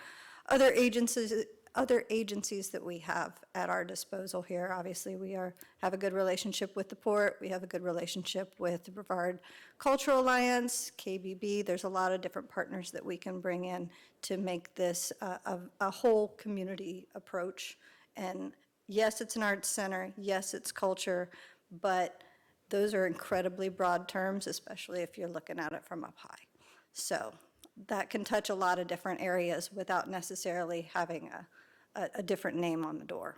agencies that we have at our disposal here. Obviously, we have a good relationship with the Port. We have a good relationship with the Brevard Cultural Alliance, KBB. There's a lot of different partners that we can bring in to make this a whole community approach. And yes, it's an arts center. Yes, it's culture, but those are incredibly broad terms, especially if you're looking at it from up high. So that can touch a lot of different areas without necessarily having a different name on the door.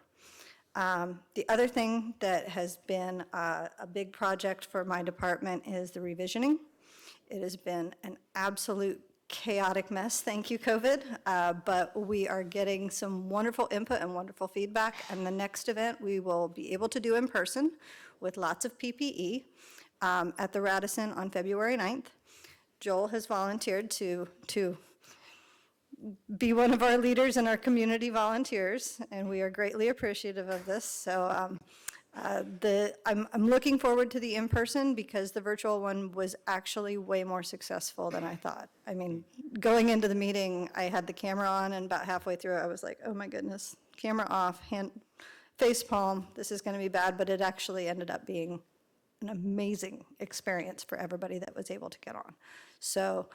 The other thing that has been a big project for my department is the revisioning. It has been an absolute chaotic mess, thank you, COVID, but we are getting some wonderful input and wonderful feedback, and the next event we will be able to do in person with lots of PPE at the Radisson on February 9th. Joel has volunteered to be one of our leaders and our community volunteers, and we are greatly appreciative of this. So I'm looking forward to the in-person, because the virtual one was actually way more successful than I thought. I mean, going into the meeting, I had the camera on, and about halfway through, I was like, oh my goodness, camera off, face palm, this is going to be bad, but it actually ended up being an amazing experience for everybody that was able to get on. So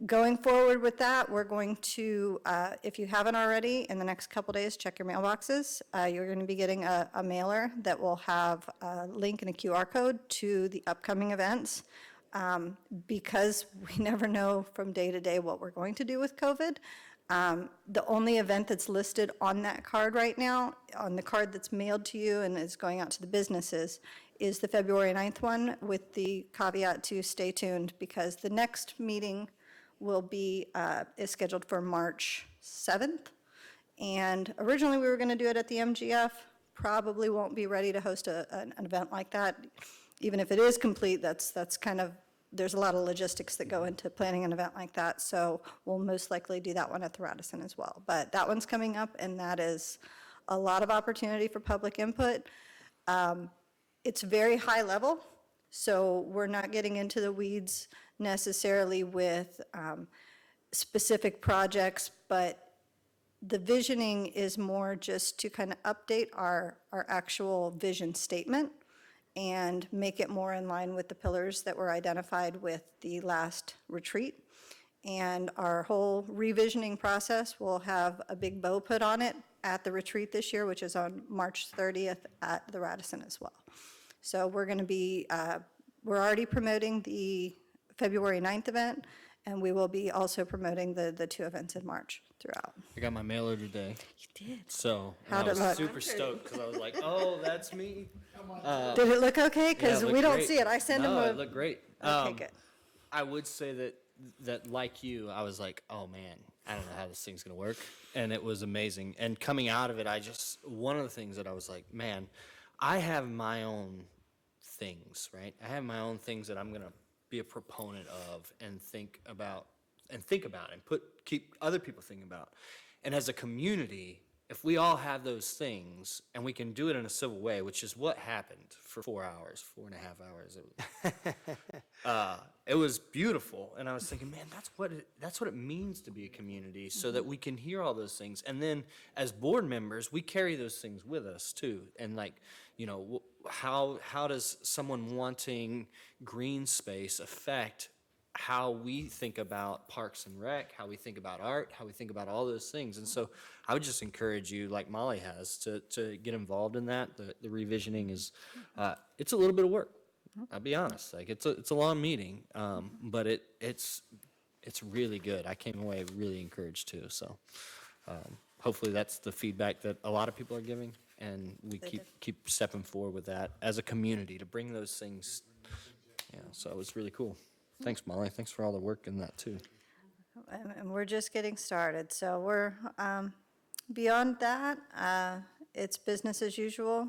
going forward with that, we're going to, if you haven't already, in the next couple days, check your mailboxes. You're going to be getting a mailer that will have a link and a QR code to the upcoming events. Because we never know from day to day what we're going to do with COVID. The only event that's listed on that card right now, on the card that's mailed to you and is going out to the businesses, is the February 9th one, with the caveat to stay tuned, because the next meeting will be, is scheduled for March 7th. And originally we were going to do it at the MGF. Probably won't be ready to host an event like that. Even if it is complete, that's kind of, there's a lot of logistics that go into planning an event like that. So we'll most likely do that one at the Radisson as well. But that one's coming up, and that is a lot of opportunity for public input. It's very high level, so we're not getting into the weeds necessarily with specific projects, but the visioning is more just to kind of update our actual vision statement and make it more in line with the pillars that were identified with the last retreat. And our whole revisioning process will have a big bow put on it at the retreat this year, which is on March 30th at the Radisson as well. So we're going to be, we're already promoting the February 9th event, and we will be also promoting the two events in March throughout. I got my mailer today. You did? So How'd I it was look? super stoked, because I was like, oh, that's me. Did it look okay? Yeah, Because it we looked don't great. see it. I send them No, a. it looked great. Okay, good. I would say that like you, I was like, oh man, I don't know how this thing's gonna work, and it was amazing. And coming out of it, one of the things that I was like, man, I have my own things, right? I have my own things that I'm gonna be a proponent of and think about and keep other people thinking about. And as a community, if we all have those things and we can do it in a civil way, which is what happened for 4 hours, 4.5 hours. It was beautiful. And I was thinking, man, that's what it means to be a community, so that we can hear all those things. And then as board members, we carry those things with us too. And like, you know, how does someone wanting green space affect how we think about Parks and Rec, how we think about art, how we think about all those things? And so I would just encourage you, like Molly has, to get involved in that. The revisioning is, it's a little bit of work. I'll be honest, like it's a long meeting, but it's really good. I came away really encouraged too. So hopefully that's the feedback that a lot of people are giving, and we keep stepping forward with that as a community to bring those things. Yeah, so it was really cool. Thanks, Molly. Thanks for all the work in that too. And we're just getting started, so we're, beyond that, it's business as usual.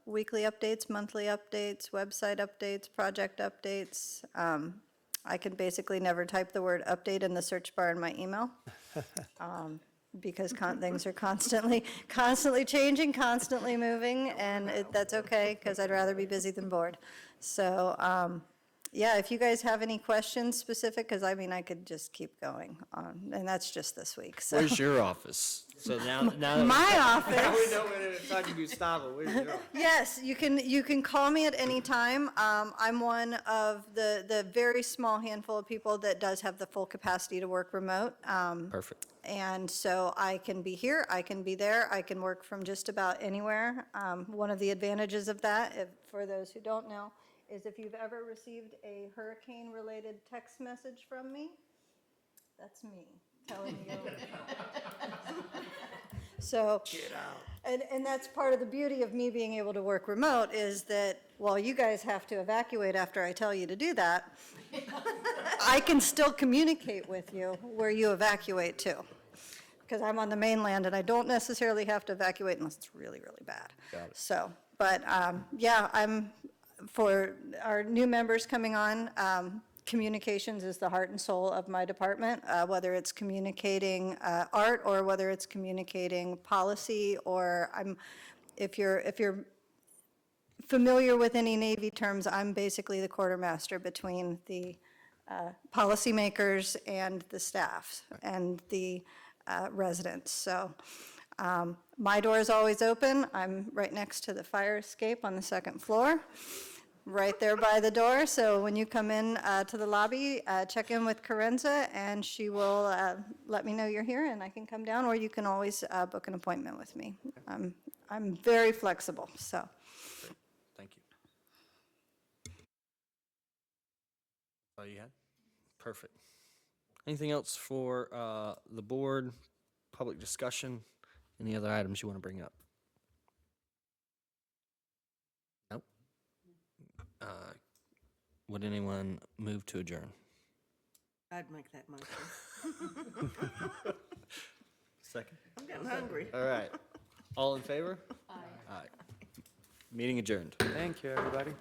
Weekly updates, monthly updates, website updates, project updates. I can basically never type the word update in the search bar in my email, because things are constantly changing, constantly moving, and that's okay, because I'd rather be busy than bored. So, yeah, if you guys have any questions specific, because I mean, I could just keep going on, and that's just this week, so. Where's your office? So now My Now we office, know when to talk to Gustavo. Where's your office? yes, you can call me at any time. I'm one of the very small handful of people that does have the full capacity to work remote. Perfect. And so I can be here, I can be there, I can work from just about anywhere. One of the advantages of that, for those who don't know, is if you've ever received a hurricane-related text message from me, that's me telling you. So, and that's part of the beauty of me being able to work remote, is that while you guys have to evacuate after I tell you to do that, I can still communicate with you where you evacuate to. Because I'm on the mainland and I don't necessarily have to evacuate unless it's really, really bad. Got it. So, but yeah, for our new members coming on, communications is the heart and soul of my department, whether it's communicating art or whether it's communicating policy, or if you're familiar with any Navy terms, I'm basically the quartermaster between the policymakers and the staff and the residents. So my door is always open. I'm right next to the fire escape on the second floor, right there by the door. So when you come in to the lobby, check in with Carenza, and she will let me know you're here, and I can come down, or you can always book an appointment with me. I'm very flexible, so. Thank you. All you had? Perfect. Anything else for the board, public discussion, any other items you want to bring up? Nope. Would anyone move to adjourn? I'd make that motion. Second. I'm getting hungry. All right. All in favor? Aye. Meeting adjourned. Thank you, everybody.